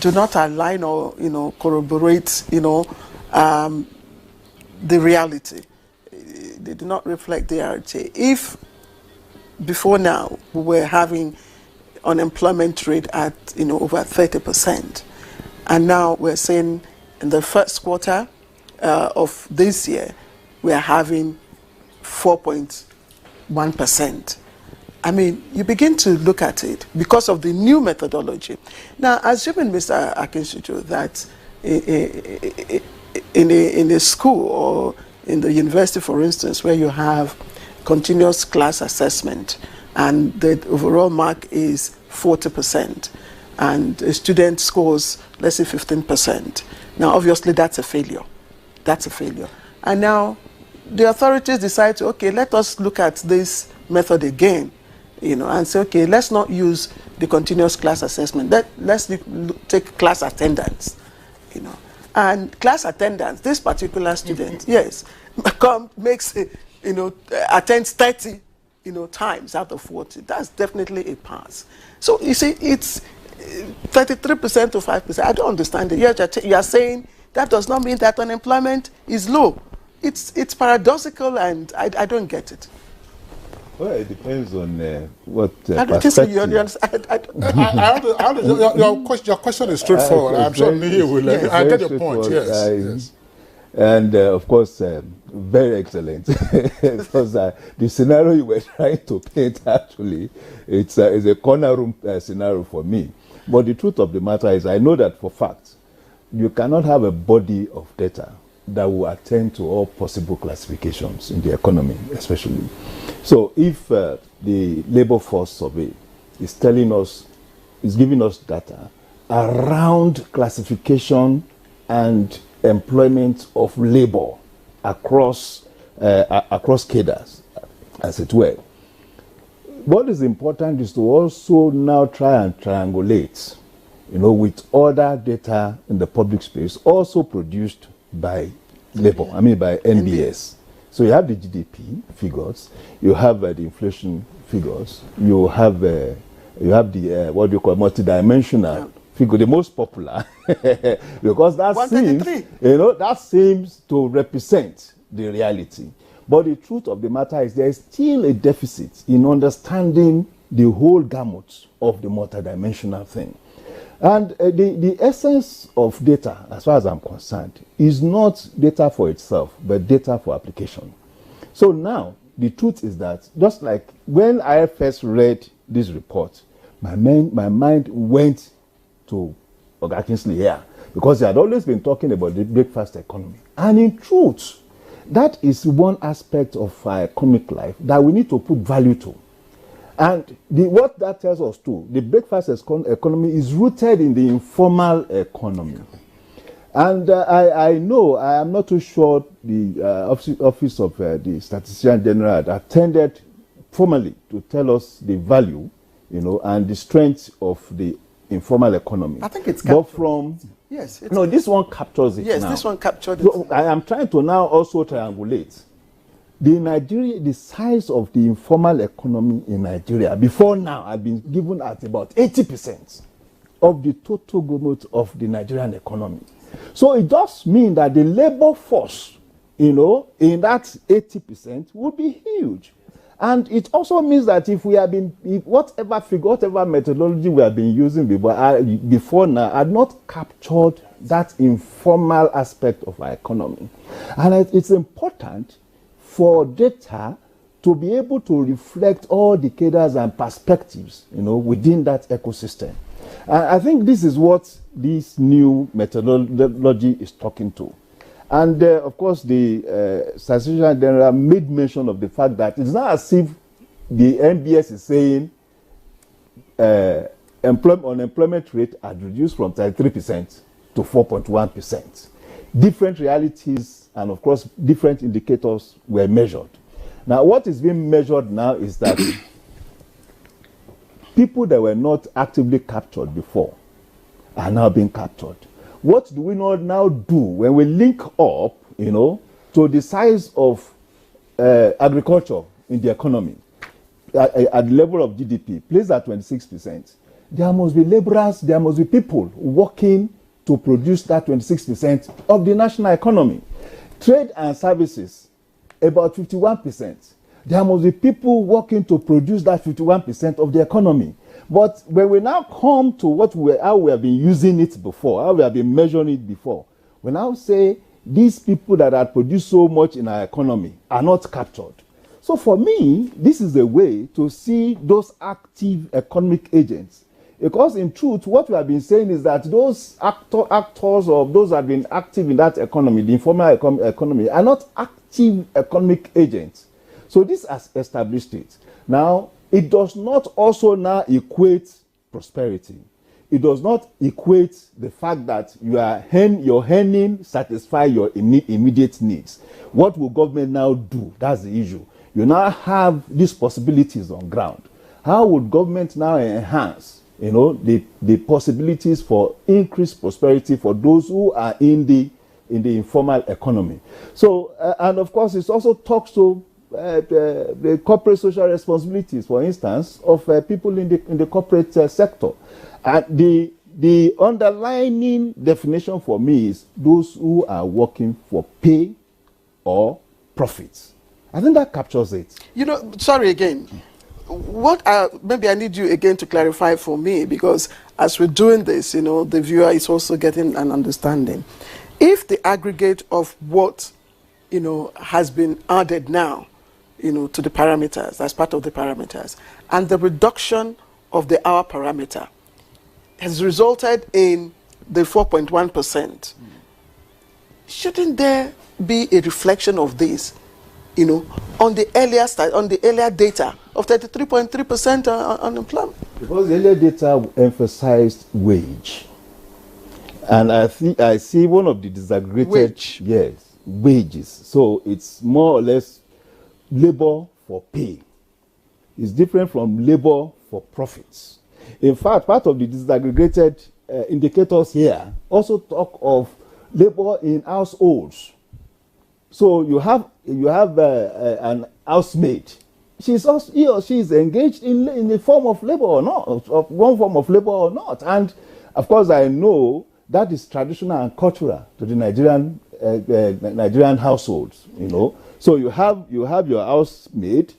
S1: do not align or corroborate, the reality. They do not reflect the reality. If before now we were having unemployment rate at over 30%, and now we're saying in the first quarter of this year we are having 4.1%. I mean, you begin to look at it because of the new methodology. Now, assuming, Mr. Akinsujo, that in a school or in the university, for instance, where you have continuous class assessment and the overall mark is 40% and a student scores, let's say, 15%. Now, obviously, that's a failure. That's a failure. And now the authorities decide to, okay, let us look at this method again, and say, okay, let's not use the continuous class assessment. Let's take class attendance, And class attendance, this particular student, yes, attends 30, times out of 40. That's definitely a pass. So you see, it's 33% to 5%. I don't understand it. You are saying that does not mean that unemployment is low. It's paradoxical, and I don't get it.
S21: Well, it depends on what
S1: Your
S2: question is straightforward. I'm sure Nihi will. I get your point. Yes.
S21: And of course, very excellent. Because the scenario you were trying to paint, actually, it's a corner room scenario for me. But the truth of the matter is, I know that for fact, you cannot have a body of data that will attend to all possible classifications in the economy, especially. So if the labor force survey is telling us, is giving us data around classification and employment of labor across cadres, as it were, what is important is to also now try and triangulate, with other data in the public space also produced by labor, by NBS. So you have the GDP figures, you have the inflation figures, you have the what do you call multidimensional figure, the most popular, because that seems to represent the reality. But the truth of the matter is there is still a deficit in understanding the whole gamut of the multidimensional thing. And the essence of data, as far as I'm concerned, is not data for itself, but data for application. So now, the truth is that, just like when I first read this report, my mind went to Oga Kingsley here, because he had always been talking about the breakfast economy. And in truth, that is one aspect of our economic life that we need to put value to. And what that tells us too, the breakfast economy is rooted in the informal economy. And I know, I am not too sure the Office of the Statistician General had attended formally to tell us the value, and the strength of the informal economy.
S1: I think it's captured.
S21: But from...
S1: Yes.
S21: No, this one captures it now.
S1: Yes, this one captured it.
S21: So I am trying to now also triangulate. The size of the informal economy in Nigeria, before now, had been given at about 80% of the total growth of the Nigerian economy. So it does mean that the labor force, in that 80% would be huge. And it also means that if whatever methodology we have been using before now had not captured that informal aspect of our economy. And it's important for data to be able to reflect all the cadres and perspectives, within that ecosystem. And I think this is what this new methodology is talking to. And of course, the Statistician General made mention of the fact that it's not as if the NBS is saying unemployment rate had reduced from 33% to 4.1%. Different realities and, of course, different indicators were measured. Now, what is being measured now is that people that were not actively captured before are now being captured. What do we not now do when we link up, to the size of agriculture in the economy at the level of GDP, placed at 26%? There must be laborers, there must be people working to produce that 26% of the national economy. Trade and services, about 51%. There must be people working to produce that 51% of the economy. But when we now come to how we have been using it before, how we have been measuring it before, we now say these people that have produced so much in our economy are not captured. So for me, this is a way to see those active economic agents. Because in truth, what we have been saying is that those actors or those that have been active in that economy, the informal economy, are not active economic agents. So this has established it. Now, it does not also now equate prosperity. It does not equate the fact that your earning satisfy your immediate needs. What will government now do? That's the issue. You now have these possibilities on ground. How would government now enhance the possibilities for increased prosperity for those who are in the informal economy? So, and of course, it also talks to the corporate social responsibilities, for instance, of people in the corporate sector. And the underlying definition for me is those who are working for pay or profits. I think that captures it.
S1: You know, sorry again. Maybe I need you again to clarify for me, because as we're doing this, you know, the viewer is also getting an understanding. If the aggregate of what, you know, has been added now, you know, to the parameters, as part of the parameters, and the reduction of the hour parameter has resulted in the 4.1%, shouldn't there be a reflection of this, you know, on the earlier data of 33.3% unemployment?
S21: Because the earlier data emphasized wage. And I see one of the disaggregated, yes, wages. So it's more or less labor for pay. It's different from labor for profits. In fact, part of the disaggregated indicators here also talk of labor in households. So you have an housemaid. He or she is engaged in a form of labor or not, of one form of labor or not. And of course, I know that is traditional and cultural to the Nigerian households. You know, so you have your housemaid,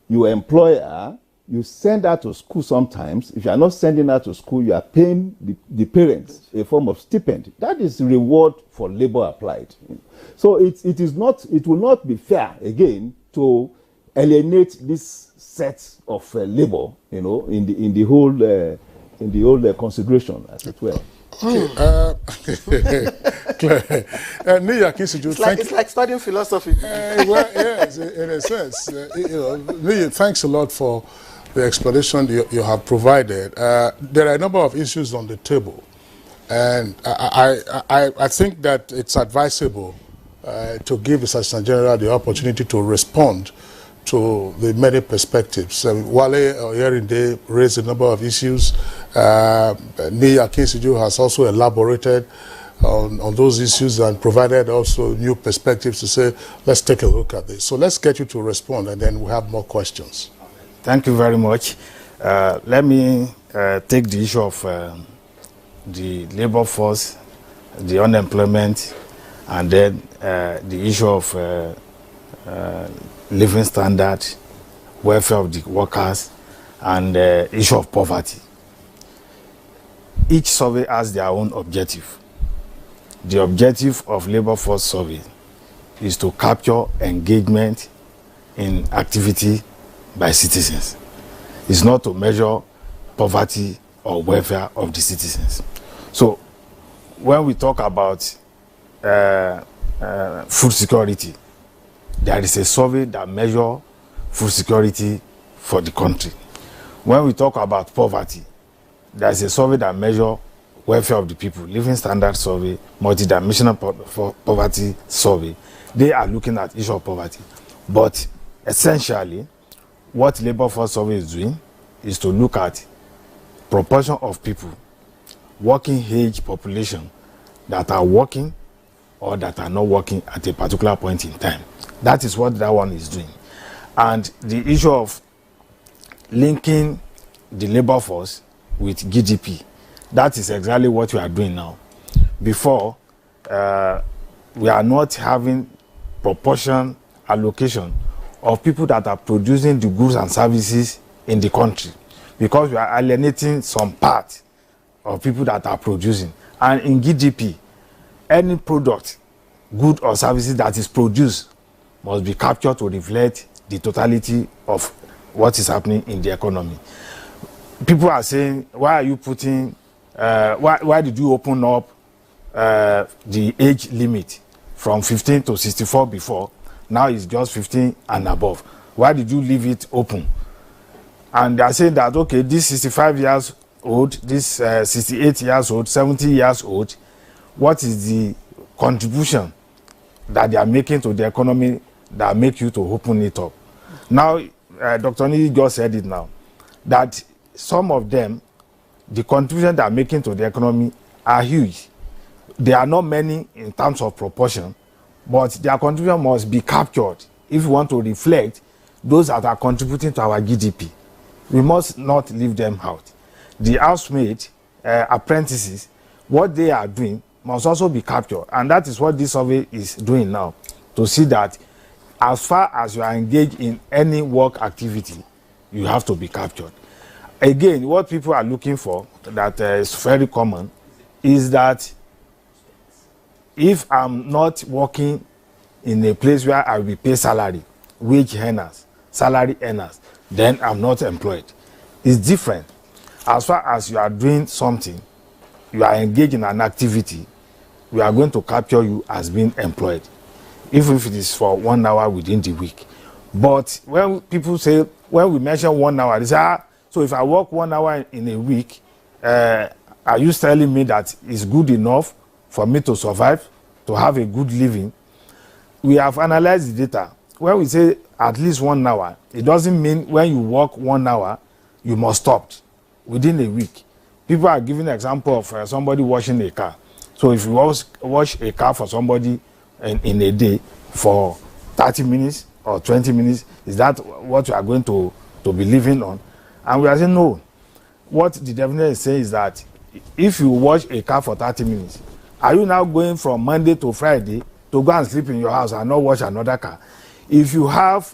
S21: you employ her, you send her to school sometimes. If you are not sending her to school, you are paying the parents a form of stipend. That is reward for labor applied. So it will not be fair again to alienate this set of labor, you know, in the whole consideration, as it were.
S2: Claire, Niyi Akinseju,
S1: it's like studying philosophy.
S2: Well, yes, in a sense. You know, Niyi, thanks a lot for the explanation you have provided. There are a number of issues on the table, and I think that it's advisable to give the Assistant General the opportunity to respond to the many perspectives. Wale Oyerinde raised a number of issues. Niyi Akinseju has also elaborated on those issues and provided also new perspectives to say, let's take a look at this. So let's get you to respond, and then we'll have more questions.
S19: Thank you very much. Let me take the issue of the labor force, the unemployment, and then the issue of living standard, welfare of the workers, and the issue of poverty. Each survey has their own objective. The objective of labor force survey is to capture engagement in activity by citizens. It's not to measure poverty or welfare of the citizens. So when we talk about food security, there is a survey that measures food security for the country. When we talk about poverty, there is a survey that measures welfare of the people, living standard survey, multidimensional poverty survey. They are looking at issue of poverty. But essentially, what labor force survey is doing is to look at proportion of people, working age population, that are working or that are not working at a particular point in time. That is what that one is doing. And the issue of linking the labor force with GDP, that is exactly what we are doing now. Before, we are not having proportion allocation of people that are producing the goods and services in the country, because we are alienating some part of people that are producing. And in GDP, any product, good or services that is produced must be captured to reflect the totality of what is happening in the economy. People are saying, why are you putting, why did you open up the age limit from 15 to 64 before? Now it's just 15 and above. Why did you leave it open? And they are saying that, okay, this 65 years old, this 68 years old, 70 years old, what is the contribution that they are making to the economy that make you to open it up? Now, Dr. Niyi just said it now, that some of them, the contribution they are making to the economy are huge. They are not many in terms of proportion, but their contribution must be captured if we want to reflect those that are contributing to our GDP. We must not leave them out. The housemaid, apprentices, what they are doing must also be captured. And that is what this survey is doing now, to see that As far as you are engaged in any work activity, you have to be captured. Again, what people are looking for, that is very common, is that if I'm not working in a place where I will be paid salary, wage earners, salary earners, then I'm not employed. It's different. As far as you are doing something, you are engaged in an activity, we are going to capture you as being employed, even if it is for 1 hour within the week. But when people say, when we mention 1 hour, they say, so if I work 1 hour in a week, are you telling me that it's good enough for me to survive, to have a good living? We have analyzed the data. When we say at least 1 hour, it doesn't mean when you work 1 hour, you must stop within a week. People are giving an example of somebody washing a car. So if you wash a car for somebody in a day for 30 minutes or 20 minutes, is that what you are going to be living on? And we are saying no. What the definition is saying is that if you wash a car for 30 minutes, are you now going from Monday to Friday to go and sleep in your house and not wash another car? If you have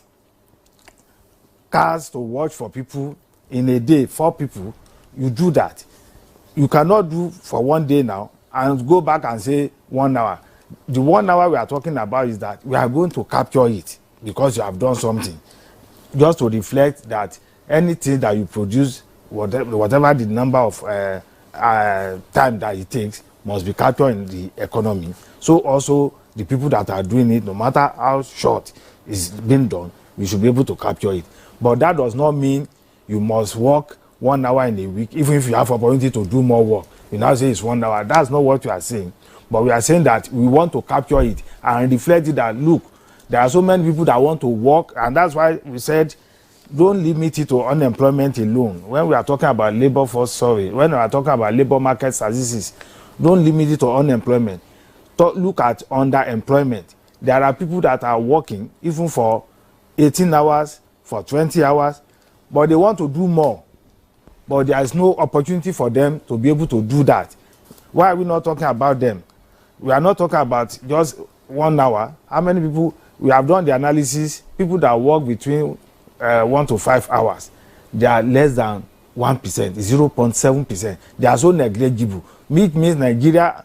S19: cars to wash for people in a day, 4 people, you do that. You cannot do for 1 day now and go back and say 1 hour. The 1 hour we are talking about is that we are going to capture it because you have done something. Just to reflect that anything that you produce, whatever the number of time that it takes, must be captured in the economy. So also the people that are doing it, no matter how short it's been done, we should be able to capture it. But that does not mean you must work 1 hour in a week, even if you have opportunity to do more work. You now say it's 1 hour. That's not what we are saying. But we are saying that we want to capture it and reflect it that, look, there are so many people that want to work, and that's why we said don't limit it to unemployment alone. When we are talking about labor force survey, when we are talking about labor market statistics, don't limit it to unemployment. Look at underemployment. There are people that are working even for 18 hours, for 20 hours, but they want to do more. But there is no opportunity for them to be able to do that. Why are we not talking about them? We are not talking about just 1 hour. How many people, we have done the analysis, people that work between 1 to 5 hours, they are less than 1%, 0.7%. They are so negligible. It means Nigeria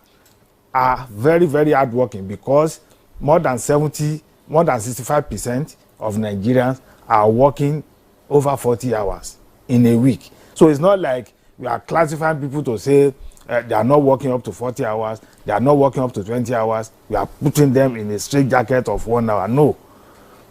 S19: are very, very hardworking because more than 65% of Nigerians are working over 40 hours in a week. So it's not like we are classifying people to say they are not working up to 40 hours, they are not working up to 20 hours, we are putting them in a straitjacket of 1 hour. No.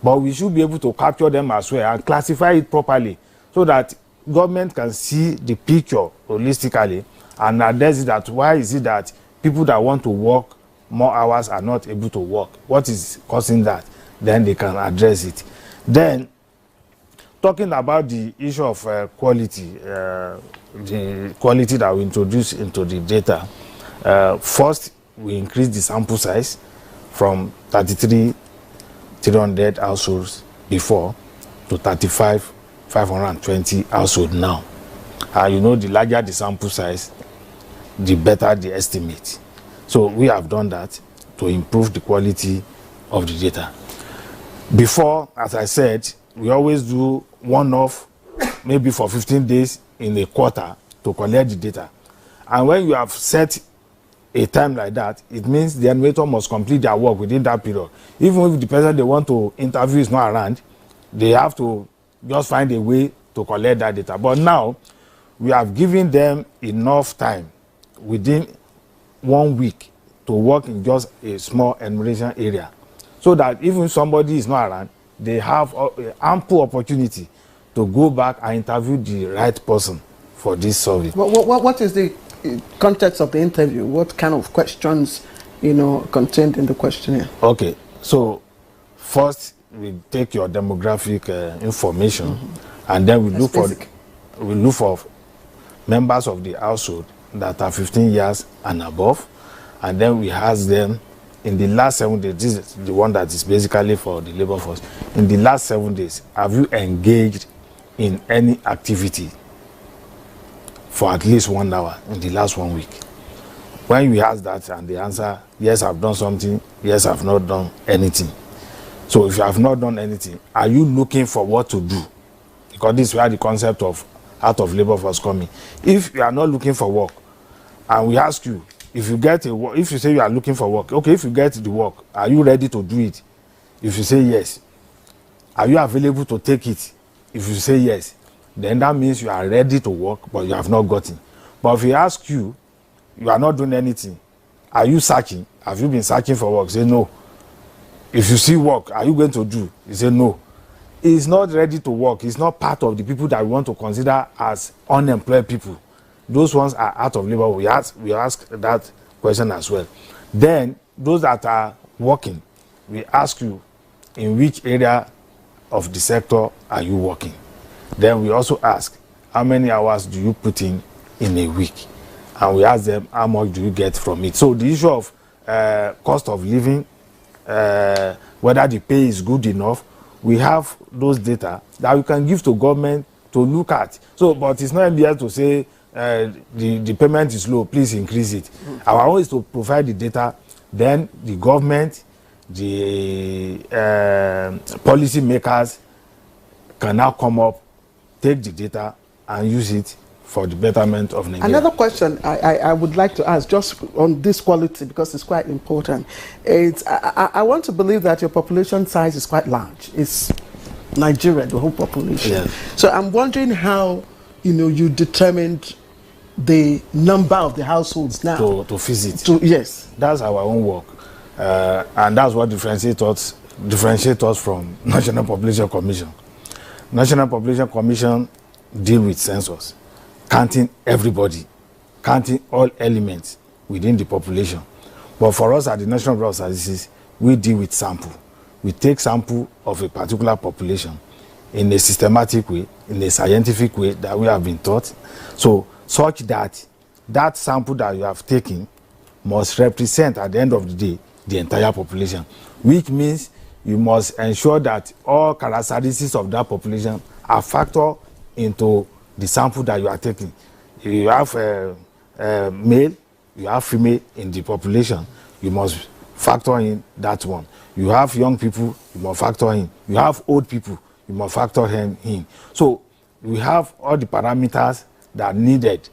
S19: But we should be able to capture them as well and classify it properly so that government can see the picture holistically and address it. That why is it that people that want to work more hours are not able to work? What is causing that? Then they can address it. Then, talking about the issue of quality, the quality that we introduce into the data, first we increase the sample size from 33,300 households before to 35,520 households now. You know, the larger the sample size, the better the estimate. So we have done that to improve the quality of the data. Before, as I said, we always do one-off, maybe for 15 days in a quarter to collect the data. And when you have set a time like that, it means the animator must complete their work within that period. Even if the person they want to interview is not around, they have to just find a way to collect that data. But now, we have given them enough time within 1 week to work in just a small enumeration area, so that even if somebody is not around, they have ample opportunity to go back and interview the right person for this survey.
S1: What is the context of the interview? What kind of questions, contained in the questionnaire?
S19: Okay, so first we take your demographic information, and then we look for members of the household that are 15 years and above, and then we ask them in the last 7 days, this is the one that is basically for the labor force. In the last 7 days, have you engaged in any activity for at least 1 hour in the last 1 week? When you ask that and they answer, yes, I've done something, yes, I've not done anything, So if you have not done anything, are you looking for what to do? Because this is where the concept of out of labor force coming. If you are not looking for work, and we ask you, if you get a work, if you say you are looking for work, okay, if you get the work, are you ready to do it? If you say yes, are you available to take it? If you say yes, then that means you are ready to work, but you have not gotten. But if we ask you, you are not doing anything, are you searching? Have you been searching for work? Say no. If you see work, are you going to do? You say no. He's not ready to work. He's not part of the people that we want to consider as unemployed people. Those ones are out of labor. We ask that question as well. Then those that are working, we ask you, in which area of the sector are you working? Then we also ask, how many hours do you put in a week? And we ask them, how much do you get from it? So the issue of cost of living, whether the pay is good enough, we have those data that we can give to government to look at. So, but it's not easier to say the payment is low, please increase it. Our own is to provide the data, then the government, the policy makers can now come up, take the data and use it for the betterment of Nigeria.
S1: Another question I would like to ask, just on this quality, because it's quite important. I want to believe that your population size is quite large. It's Nigeria, the whole population.
S19: Yes.
S1: So I'm wondering how, you determined the number of the households now.
S19: To visit.
S1: Yes.
S19: That's our own work. And that's what differentiates us from National Population Commission. National Population Commission deal with census, counting everybody, counting all elements within the population. But for us at the National Bureau of Statistics, we deal with sample. We take sample of a particular population in a systematic way, in a scientific way that we have been taught. So such that that sample that you have taken must represent at the end of the day the entire population, which means you must ensure that all characteristics of that population are factored into the sample that you are taking. If you have male, you have female in the population, you must factor in that one. You have young people, you must factor in. You have old people, you must factor in. So we have all the parameters that are needed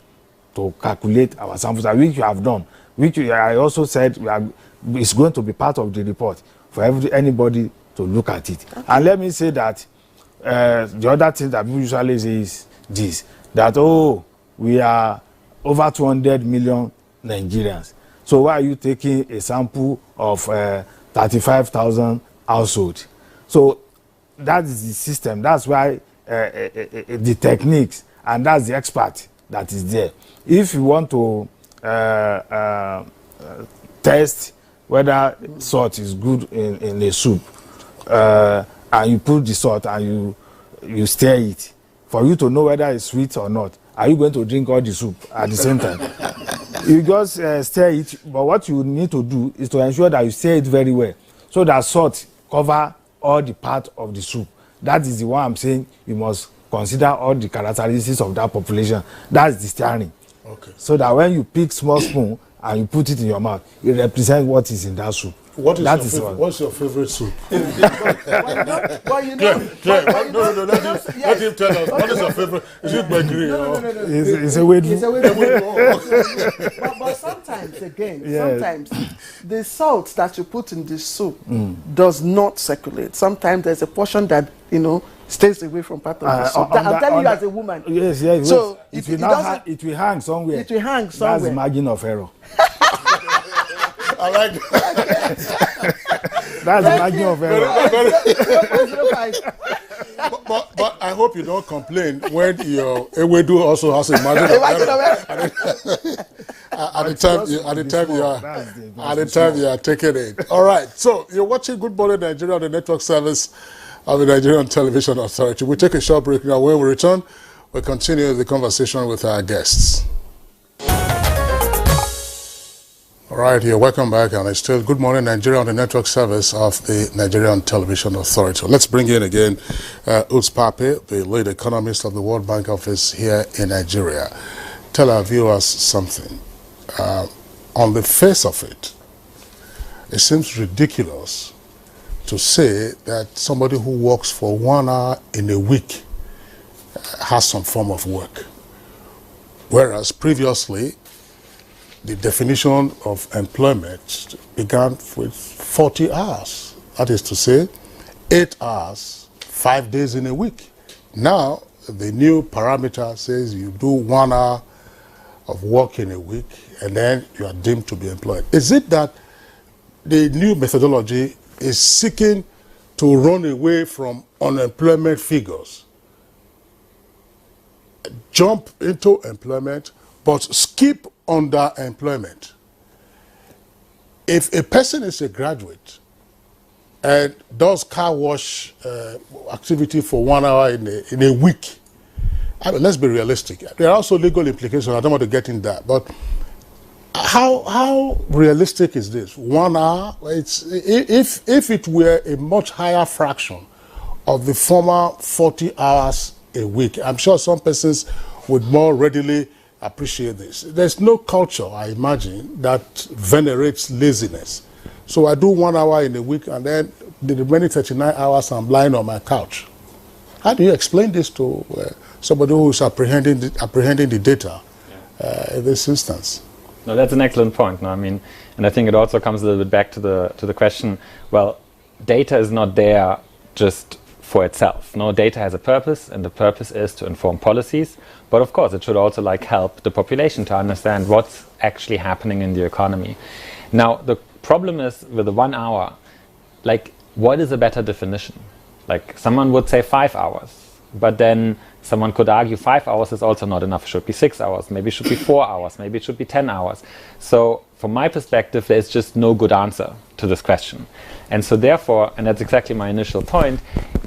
S19: to calculate our samples, which you have done, which I also said is going to be part of the report for anybody to look at it. Okay. And let me say that the other thing that people usually say is this, that, we are over 200 million Nigerians. So why are you taking a sample of 35,000 households? So that is the system. That's why the techniques, and that's the expert that is there. If you want to test whether salt is good in a soup, and you put the salt and you stir it, for you to know whether it's sweet or not, are you going to drink all the soup at the same time? You just stir it, but what you need to do is to ensure that you stir it very well, so that salt cover all the part of the soup. That is the one I'm saying you must consider all the characteristics of that population. That's the stirring.
S2: Okay.
S19: So that when you pick small spoon and you put it in your mouth, it represents what is in that soup.
S2: What's your favorite soup?
S1: Well,
S2: let him tell us. What is your favorite? Is it Begri?
S19: It's a weird.
S1: But sometimes, again, sometimes the salt that you put in the soup does not circulate. Sometimes there's a portion that, stays away from part of the soup. I'm telling you as a woman.
S19: Yes.
S1: So
S19: it will hang somewhere.
S1: It will hang somewhere.
S19: That's the margin of error.
S2: I like that.
S19: That's the margin of error.
S2: But I hope you don't complain when your Ewedu also has a margin of error. At the time you are taking it. All right. So you're watching Good Morning Nigeria on the network service of the Nigerian Television Authority. We take a short break now. When we return, we'll continue the conversation with our guests. All right, you're welcome back, and it's still Good Morning Nigeria on the network service of the Nigerian Television Authority. Let's bring in again Uts Pape, the lead economist of the World Bank office here in Nigeria. Tell our viewers something. On the face of it, it seems ridiculous to say that somebody who works for 1 hour in a week has some form of work. Whereas previously, the definition of employment began with 40 hours. That is to say, 8 hours, 5 days in a week. Now, the new parameter says you do 1 hour of work in a week and then you are deemed to be employed. Is it that the new methodology is seeking to run away from unemployment figures, jump into employment, but skip underemployment? If a person is a graduate and does car wash activity for 1 hour in a week, I mean, let's be realistic. There are also legal implications. I don't want to get into that, but how realistic is this? 1 hour? If it were a much higher fraction of the former 40 hours a week, I'm sure some persons would more readily appreciate this. There's no culture, I imagine, that venerates laziness. So I do 1 hour in a week and then the remaining 39 hours I'm lying on my couch. How do you explain this to somebody who is apprehending the data in this instance?
S20: No, that's an excellent point. No, I mean, and I think it also comes a little bit back to the question. Well, data is not there just for itself. No, data has a purpose, and the purpose is to inform policies. But of course, it should also help the population to understand what's actually happening in the economy. Now, the problem is with the 1 hour. What is a better definition? Someone would say 5 hours, but then someone could argue 5 hours is also not enough. It should be 6 hours, maybe it should be 4 hours, maybe it should be 10 hours. So from my perspective, there's just no good answer to this question. And so therefore, and that's exactly my initial point,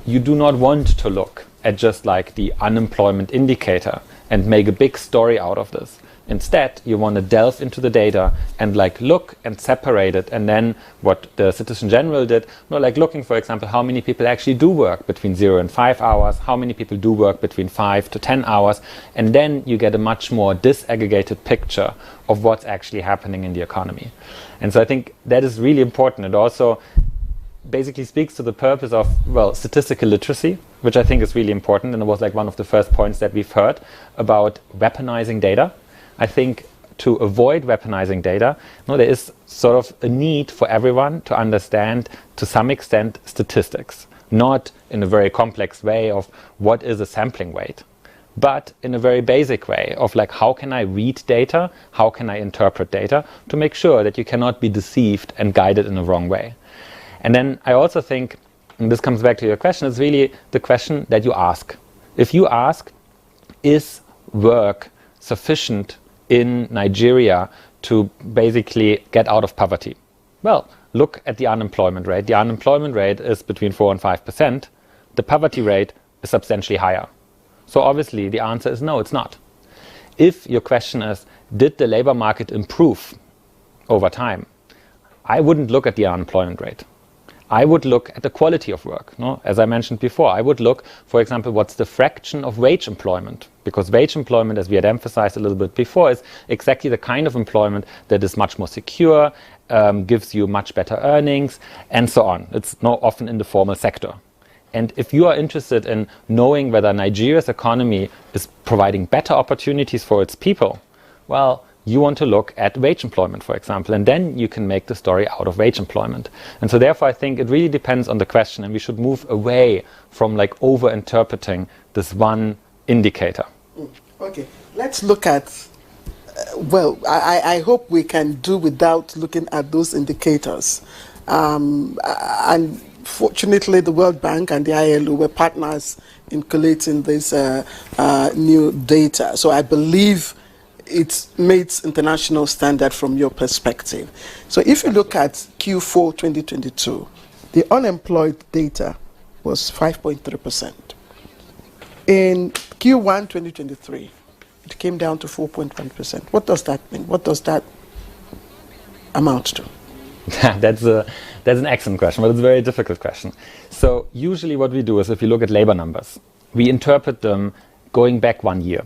S20: you do not want to look at just the unemployment indicator and make a big story out of this. Instead, you want to delve into the data and look and separate it. And then what the Citizen General did, looking, for example, how many people actually do work between 0 and 5 hours, how many people do work between 5 to 10 hours. And then you get a much more disaggregated picture of what's actually happening in the economy. And so I think that is really important. It also basically speaks to the purpose of, statistical literacy, which I think is really important. And it was one of the first points that we've heard about weaponizing data. I think to avoid weaponizing data, there is sort of a need for everyone to understand, to some extent, statistics. Not in a very complex way of what is a sampling weight, but in a very basic way of how can I read data, how can I interpret data, to make sure that you cannot be deceived and guided in the wrong way. And then I also think, and this comes back to your question, it's really the question that you ask. If you ask, is work sufficient in Nigeria to basically get out of poverty? Well, look at the unemployment rate. The unemployment rate is between 4 and 5%. The poverty rate is substantially higher. So obviously the answer is no, it's not. If your question is, did the labor market improve over time? I wouldn't look at the unemployment rate. I would look at the quality of work. No? As I mentioned before, I would look, for example, what's the fraction of wage employment? Because wage employment, as we had emphasized a little bit before, is exactly the kind of employment that is much more secure, gives you much better earnings, and so on. It's not often in the formal sector. And if you are interested in knowing whether Nigeria's economy is providing better opportunities for its people, well, you want to look at wage employment, for example, and then you can make the story out of wage employment. And so therefore, I think it really depends on the question, and we should move away from over-interpreting this one indicator.
S1: Okay, let's look at, I hope we can do without looking at those indicators. And fortunately, the World Bank and the ILO were partners in collating this new data. So I believe it meets international standard from your perspective. So if you look at Q4 2022, the unemployed data was 5.3%. In Q1 2023, it came down to 4.1%. What does that mean? What does that amount to?
S20: That's an excellent question, but it's a very difficult question. So usually what we do is, if you look at labor numbers, we interpret them going back 1 year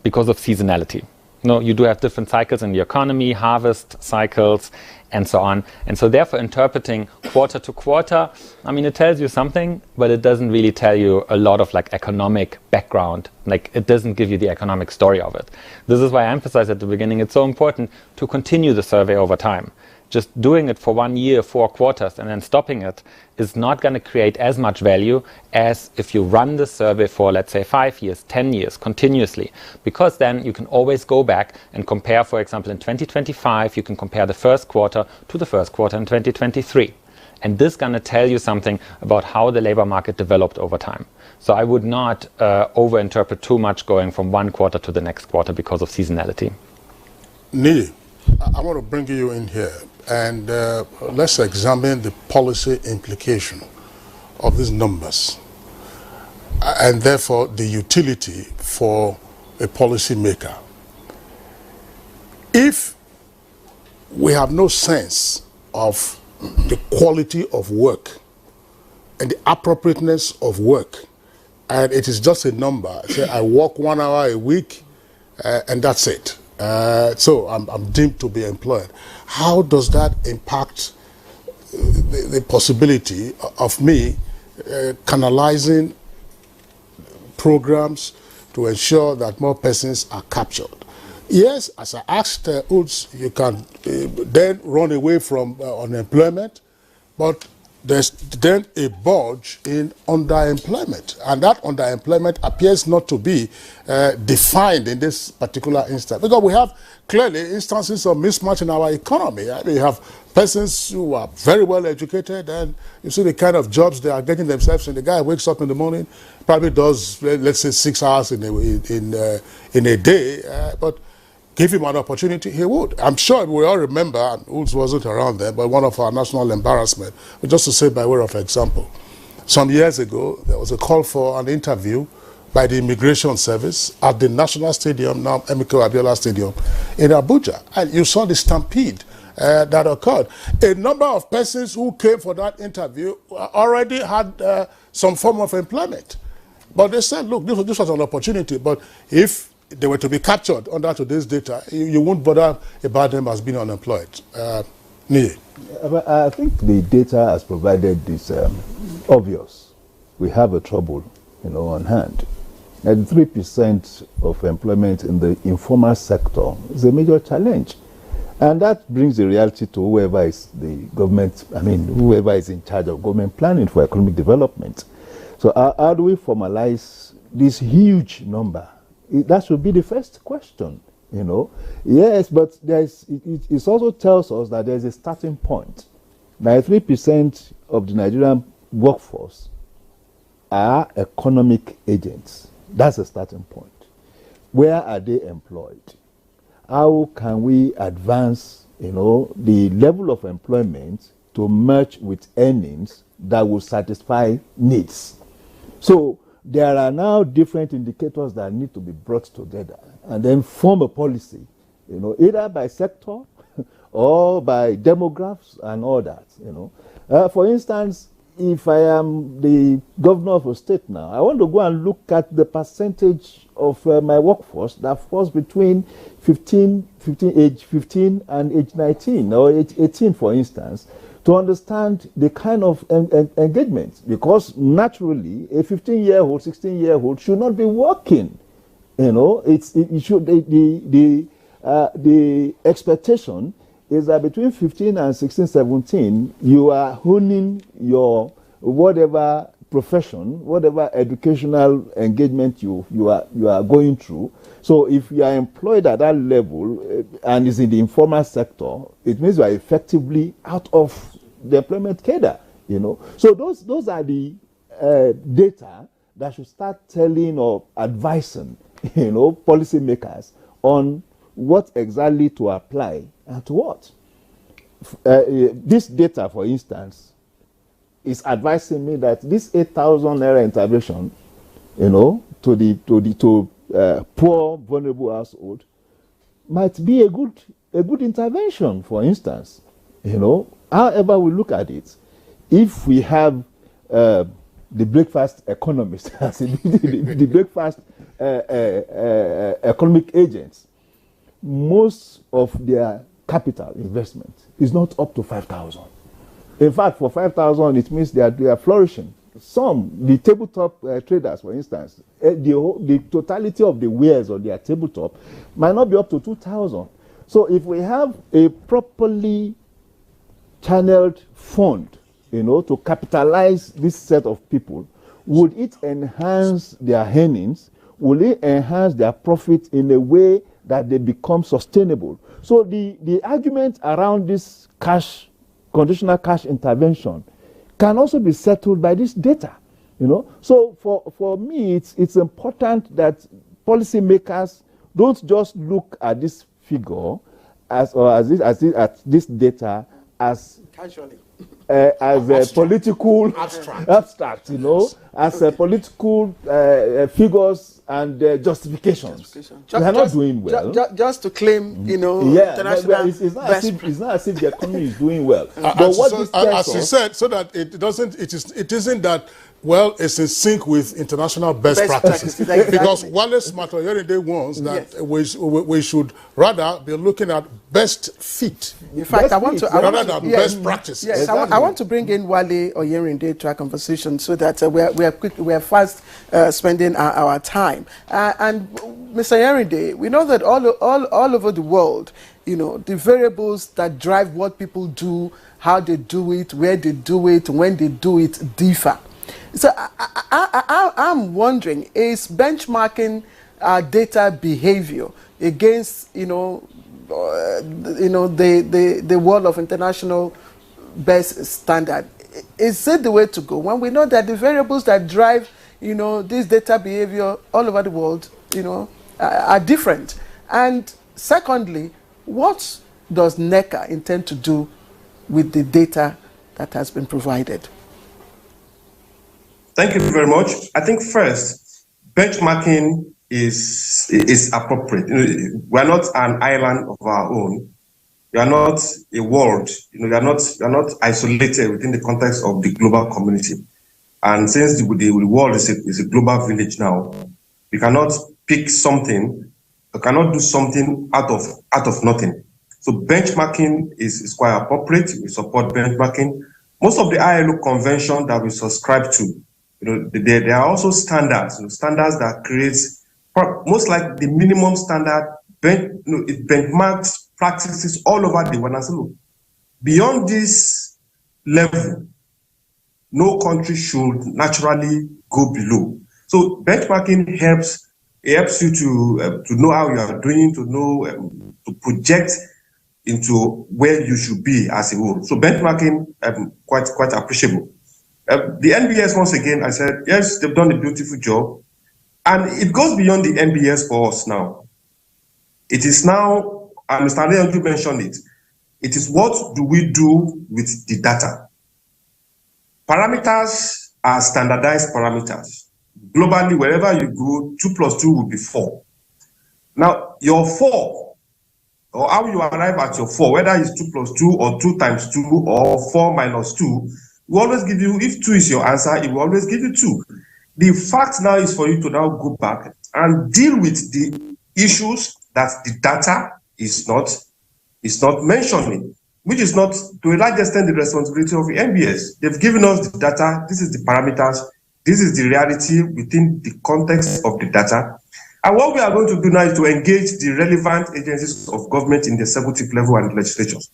S20: because of seasonality. No, you do have different cycles in the economy, harvest cycles, and so on. And so therefore interpreting quarter to quarter, I mean, it tells you something, but it doesn't really tell you a lot of like economic background. Like it doesn't give you the economic story of it. This is why I emphasized at the beginning, it's so important to continue the survey over time. Just doing it for 1 year, 4 quarters, and then stopping it is not going to create as much value as if you run the survey for, let's say, 5 years, 10 years, continuously. Because then you can always go back and compare, for example, in 2025, you can compare the first quarter to the first quarter in 2023. And this is going to tell you something about how the labor market developed over time. So I would not overinterpret too much going from one quarter to the next quarter because of seasonality.
S2: Nili, I want to bring you in here. And let's examine the policy implication of these numbers and therefore the utility for a policymaker. If we have no sense of the quality of work and the appropriateness of work, and it is just a number, say I work 1 hour a week and that's it. So I'm deemed to be employed. How does that impact the possibility of me canalizing programs to ensure that more persons are captured? Yes, as I asked Uds, you can then run away from unemployment, but there's then a bulge in underemployment, and that underemployment appears not to be defined in this particular instance, because we have clearly instances of mismatch in our economy. I mean, you have persons who are very well educated, and you see the kind of jobs they are getting themselves in. The guy wakes up in the morning, probably does, let's say, 6 hours in a day, but give him an opportunity, he would. I'm sure we all remember, and Uds wasn't around there, but one of our national embarrassment, just to say by way of example, some years ago, there was a call for an interview by the Immigration Service at the National Stadium, now Emiko Abiola Stadium, in Abuja. And you saw the stampede that occurred. A number of persons who came for that interview already had some form of employment. But they said, look, this was an opportunity, but if they were to be captured under today's data, you won't bother about them as being unemployed. Nili.
S21: I think the data has provided this obvious. We have a trouble, on hand. 93% of employment in the informal sector is a major challenge. And that brings the reality to whoever is the government, whoever is in charge of government planning for economic development. So how do we formalize this huge number? That should be the first question, Yes, but it also tells us that there's a starting point. 93% of the Nigerian workforce are economic agents. That's a starting point. Where are they employed? How can we advance, the level of employment to merge with earnings that will satisfy needs? So there are now different indicators that need to be brought together and then form a policy, either by sector or by demographics and all that, For instance, if I am the governor of a state now, I want to go and look at the percentage of my workforce that falls between age 15 and age 19 or age 18, for instance, to understand the kind of engagement, because naturally a 15-year-old, 16-year-old should not be working. It should the expectation is that between 15 and 16, 17, you are honing your whatever profession, whatever educational engagement you are going through. So if you are employed at that level and is in the informal sector, it means you are effectively out of the employment cadre, So those are the data that should start telling or advising, policymakers on what exactly to apply and to what. This data, for instance, is advising me that this 8,000 naira intervention, to poor, vulnerable household, might be a good intervention. For instance, however we look at it, if we have the breakfast economists, the breakfast economic agents, most of their capital investment is not up to 5,000. In fact, for 5,000, it means they are flourishing. Some, the tabletop traders, for instance, the totality of the wares on their tabletop might not be up to 2,000. So if we have a properly channeled fund, to capitalize this set of people, would it enhance their earnings? Will it enhance their profit in a way that they become sustainable? So the argument around this conditional cash intervention can also be settled by this data, So for me, it's important that policymakers don't just look at this figure at this data as
S1: casually.
S21: As a political abstract, as a political figures and justifications. They are not doing well.
S1: Just to claim, international.
S21: It's not as if the economy is doing well.
S2: But what this tells us, as you said, so that it isn't that. Well, it's in sync with international best practices. Exactly. Because Wallace Matoyorinde wants that we should rather be looking at best fit.
S1: In fact,
S2: best practices.
S1: Yes, exactly. I want to bring in Wale Oyerinde to our conversation so that we are fast spending our time. And Mr. Oyerinde, we know that all over the world, the variables that drive what people do, how they do it, where they do it, when they do it, differ. So I'm wondering, is benchmarking data behavior against the world of international best standard? Is it the way to go when we know that the variables that drive this data behavior all over the world are different? And secondly, what does NECA intend to do with the data that has been provided?
S4: Thank you very much. I think first, benchmarking is appropriate. We are not an island of our own. We are not a world. We are not isolated within the context of the global community. And since the world is a global village now, we cannot pick something. We cannot do something out of nothing. So benchmarking is quite appropriate. We support benchmarking. Most of the ILO convention that we subscribe to, there are also standards, standards that creates most like the minimum standard. It benchmarks practices all over the world. And so, look, beyond this level, no country should naturally go below. So benchmarking helps you to know how you are doing, to know to project into where you should be as a whole. So benchmarking quite appreciable. The NBS, once again, I said, yes, they've done a beautiful job. And it goes beyond the NBS for us now. It is now, and Mr. Adeyanju mentioned it, it is what do we do with the data? Parameters are standardized parameters. Globally, wherever you go, 2 + 2 will be 4. Now, your 4, or how you arrive at your 4, whether it's 2 + 2 or 2 × 2 or 4 - 2, we always give you, if 2 is your answer, it will always give you 2. The fact now is for you to now go back and deal with the issues that the data is not mentioning, which is not, to a large extent, the responsibility of the NBS. They've given us the data, this is the parameters, this is the reality within the context of the data. And what we are going to do now is to engage the relevant agencies of government in the executive level and legislatures.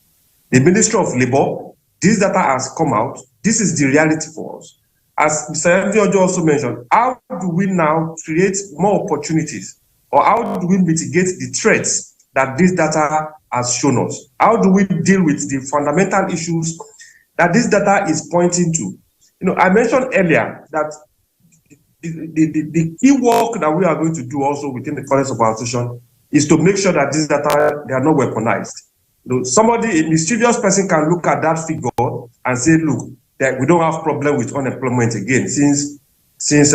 S4: The Ministry of Labour, this data has come out. This is the reality for us. As Mr. Adeyanju also mentioned, how do we now create more opportunities? Or how do we mitigate the threats that this data has shown us? How do we deal with the fundamental issues that this data is pointing to? I mentioned earlier that the key work that we are going to do also within the context of our institution is to make sure that this data, they are not weaponized. Somebody, a mischievous person can look at that figure and say, look, that we don't have problem with unemployment again, since this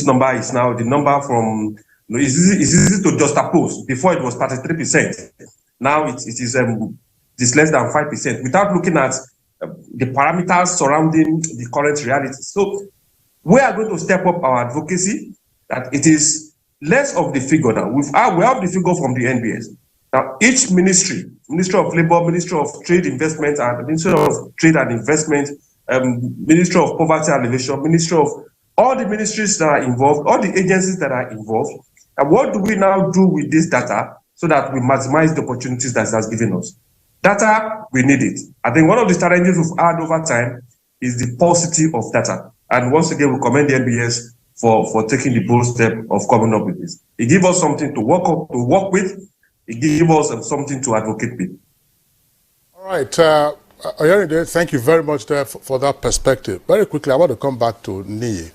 S4: number is now the number from, it's easy to juxtapose. Before it was 33%. Now it is less than 5%, without looking at the parameters surrounding the current reality. So we are going to step up our advocacy that it is less of the figure now. We have the figure from the NBS. Now, each ministry, Ministry of Labor, Ministry of Trade, Investment, and Ministry of Trade and Investment, Ministry of Poverty Alleviation, Ministry of all the ministries that are involved, all the agencies that are involved. And what do we now do with this data so that we maximize the opportunities that it has given us? Data, we need it. I think one of the challenges we've had over time is the paucity of data. And once again, we commend the NBS for taking the bold step of coming up with this. It gives us something to work with. It gives us something to advocate with.
S2: All right. Oyerinde, thank you very much there for that perspective. Very quickly, I want to come back to Niyi.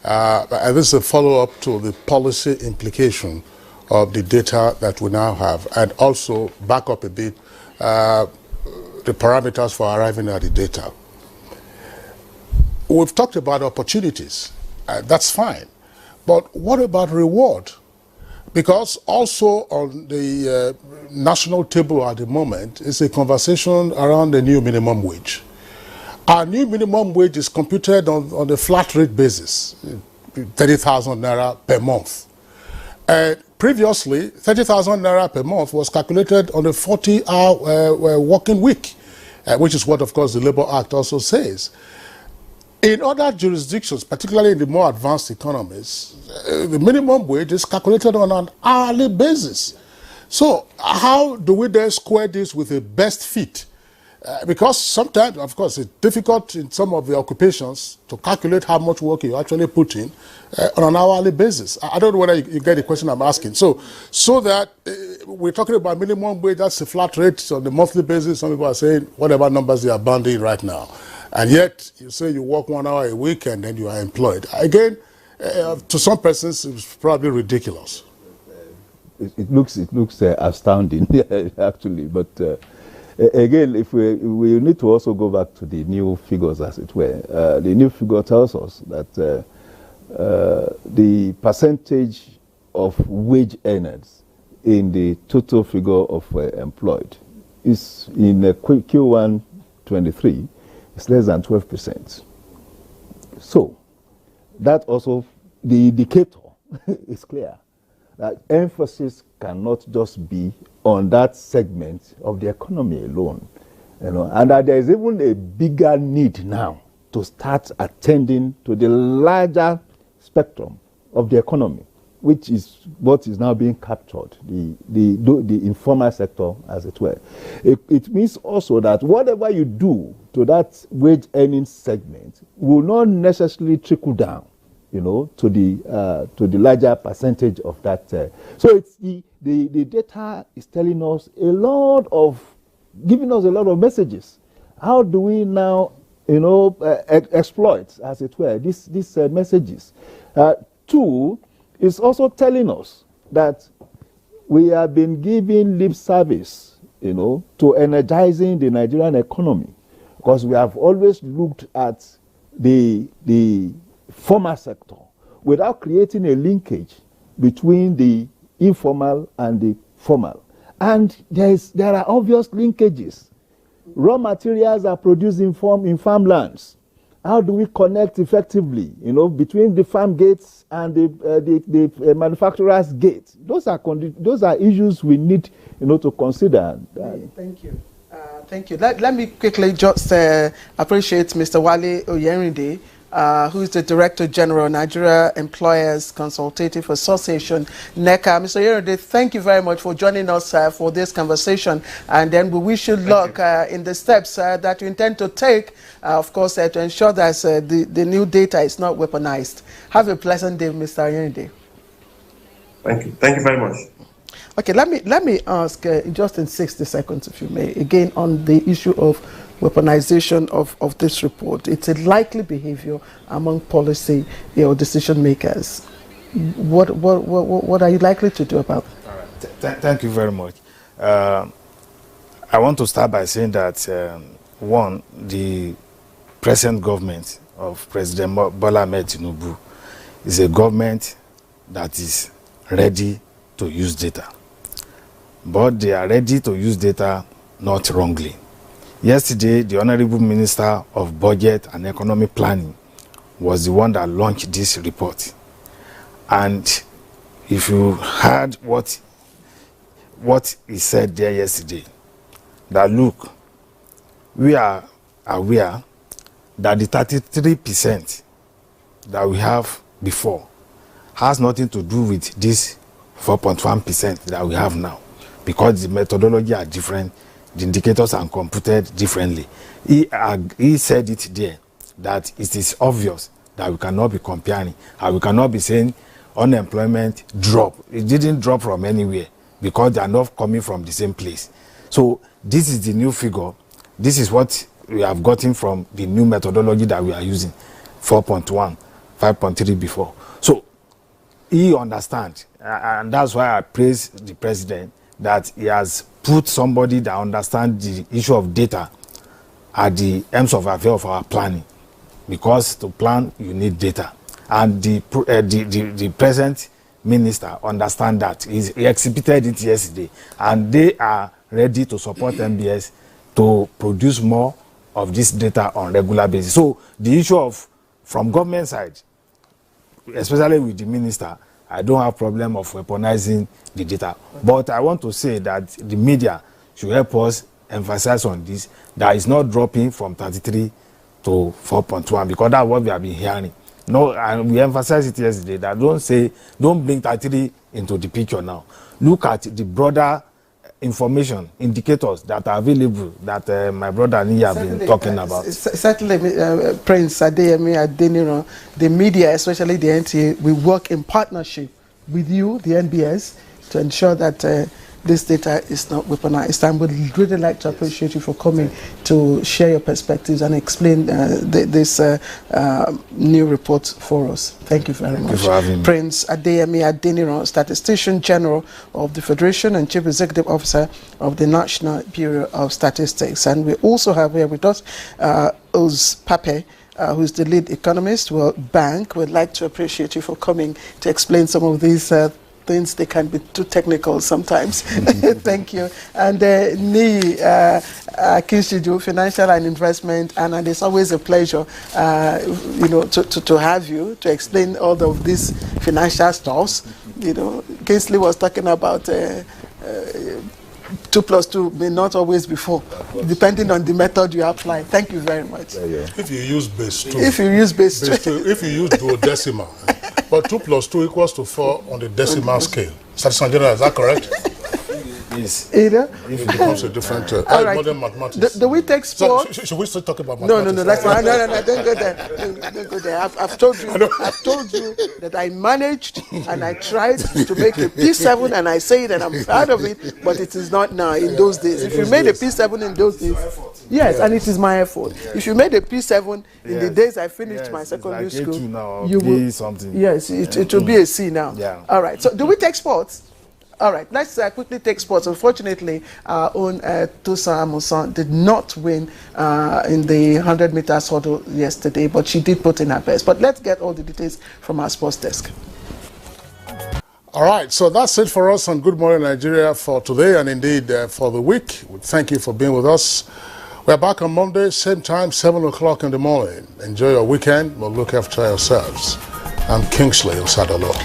S2: And this is a follow-up to the policy implication of the data that we now have, and also back up a bit the parameters for arriving at the data. We've talked about opportunities. That's fine. But what about reward? Because also on the national table at the moment is a conversation around the new minimum wage. Our new minimum wage is computed on a flat rate basis, 30,000 naira per month. Previously, 30,000 naira per month was calculated on a 40-hour working week, which is what, of course, the Labour Act also says. In other jurisdictions, particularly in the more advanced economies, the minimum wage is calculated on an hourly basis. So how do we then square this with a best fit? Because sometimes, of course, it's difficult in some of the occupations to calculate how much work you actually put in on an hourly basis. I don't know whether you get the question I'm asking. So that we're talking about minimum wage, that's a flat rate on the monthly basis. Some people are saying whatever numbers they are banding right now. And yet, you say you work 1 hour a week and then you are employed. Again, to some persons, it's probably ridiculous.
S21: It looks astounding, actually. But again, if we need to also go back to the new figures, as it were. The new figure tells us that the percentage of wage earners in the total figure of employed is in Q1 23. It's less than 12%. So, that also, the indicator is clear. That emphasis cannot just be on that segment of the economy alone. And that there is even a bigger need now to start attending to the larger spectrum of the economy, which is what is now being captured, the informal sector, as it were. It means also that whatever you do to that wage earning segment will not necessarily trickle down, to the larger percentage of that. So it's the data is telling us giving us a lot of messages. How do we now, exploit, as it were, these messages? Two, it's also telling us that we have been giving lip service, to energizing the Nigerian economy, because we have always looked at the formal sector without creating a linkage between the informal and the formal. And there are obvious linkages. Raw materials are produced in farmlands. How do we connect effectively, between the farm gates and the manufacturer's gates? Those are issues we need, to consider.
S1: Thank you. Thank you. Let me quickly just appreciate Mr. Wale Oyerinde, who is the Director General, Nigeria Employers Consultative Association, NECA. Mr. Oyerinde, thank you very much for joining us for this conversation. And then we wish you luck in the steps that you intend to take, of course, to ensure that the new data is not weaponized. Have a pleasant day, Mr. Oyerinde.
S4: Thank you. Thank you very much.
S1: Okay, let me ask, just in 60 seconds, if you may, again on the issue of weaponization of this report. It's a likely behavior among policy decision makers. What are you likely to do about it?
S19: All right. Thank you very much. I want to start by saying that, one, the present government of President Bola Ahmed Tinubu is a government that is ready to use data. But they are ready to use data not wrongly. Yesterday, the Honorable Minister of Budget and Economic Planning was the one that launched this report. And if you heard what what he said there yesterday, that look, we are aware that the 33% that we have before has nothing to do with this 4.1% that we have now, because the methodology are different, the indicators are computed differently. He said it there, that it is obvious that we cannot be comparing, and we cannot be saying unemployment drop. It didn't drop from anywhere, because they are not coming from the same place. So this is the new figure. This is what we have gotten from the new methodology that we are using, 4.1, 5.3 before. So he understands, and that's why I praise the president, that he has put somebody that understands the issue of data at the ends of affair of our planning, because to plan you need data, and the present minister understand that. He exhibited it yesterday, and they are ready to support MBS to produce more of this data on regular basis. So the issue of, from government side, especially with the minister, I don't have problem of weaponizing the data. But I want to say that the media should help us emphasize on this, that it's not dropping from 33 to 4.1, because that's what we have been hearing. No, and we emphasized it yesterday, that don't bring 33 into the picture now. Look at the broader information, indicators that are available, that my brother Niyi have been talking about.
S1: Certainly, Prince Adeyemi Adeniran, the media, especially the NTA, we work in partnership with you, the NBS, to ensure that this data is not weaponized. And we'd really like to appreciate you for coming to share your perspectives and explain this new report for us. Thank you very much.
S19: Thank you for having me.
S1: Prince Adeyemi Adeniran, Statistician General of the Federation and Chief Executive Officer of the National Bureau of Statistics. And we also have here with us Oz Pape, who's the lead economist, World Bank. We'd like to appreciate you for coming to explain some of these things. They can be too technical sometimes. Thank you. And Niyi Kinshiju, financial and investment, and it's always a pleasure, to have you to explain all of these financial stuffs. Kingsley was talking about 2 plus 2 may not always be 4, depending on the method you apply. Thank you very much.
S2: If you use base 2.
S1: If you use base 2.
S2: If you use duodecimal. But 2 plus 2 equals to 4 on the decimal scale. Statistics General, is that correct?
S19: Yes.
S1: Either?
S2: It becomes a different modern mathematics.
S1: Do we take sport?
S2: So, should we still talk about mathematics?
S1: No, that's fine. No, don't go there. Don't go there. I've told you that I managed and I tried to make a P7, and I say that I'm proud of it, but it is not now in those days. If you made a P7 in those days, yes, and it is my effort. If you made a P7 in the days I finished my secondary school, you will something. Yes, it will be a C now.
S19: Yeah.
S1: All right. So do we take sports? All right, let's quickly take sports. Unfortunately, our own Tosin Amusan did not win in the 100 meters hurdle yesterday, but she did put in her best. But let's get all the details from our sports desk.
S2: All right, so that's it for us on Good Morning Nigeria for today, and indeed for the week. We thank you for being with us. We're back on Monday, same time, 7 o'clock in the morning. Enjoy your weekend. We'll look after yourselves. I'm Kingsley Osadolo.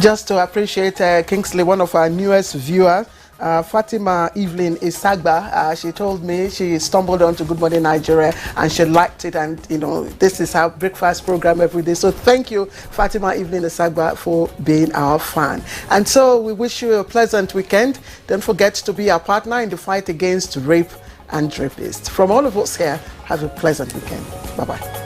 S1: Just to appreciate Kingsley, one of our newest viewers, Fatima Evelyn Isagba, she told me she stumbled onto Good Morning Nigeria and she liked it, and this is our breakfast program every day. So thank you, Fatima Evelyn Isagba, for being our fan. And so we wish you a pleasant weekend. Don't forget to be our partner in the fight against rape and rapists. From all of us here, have a pleasant weekend. Bye-bye.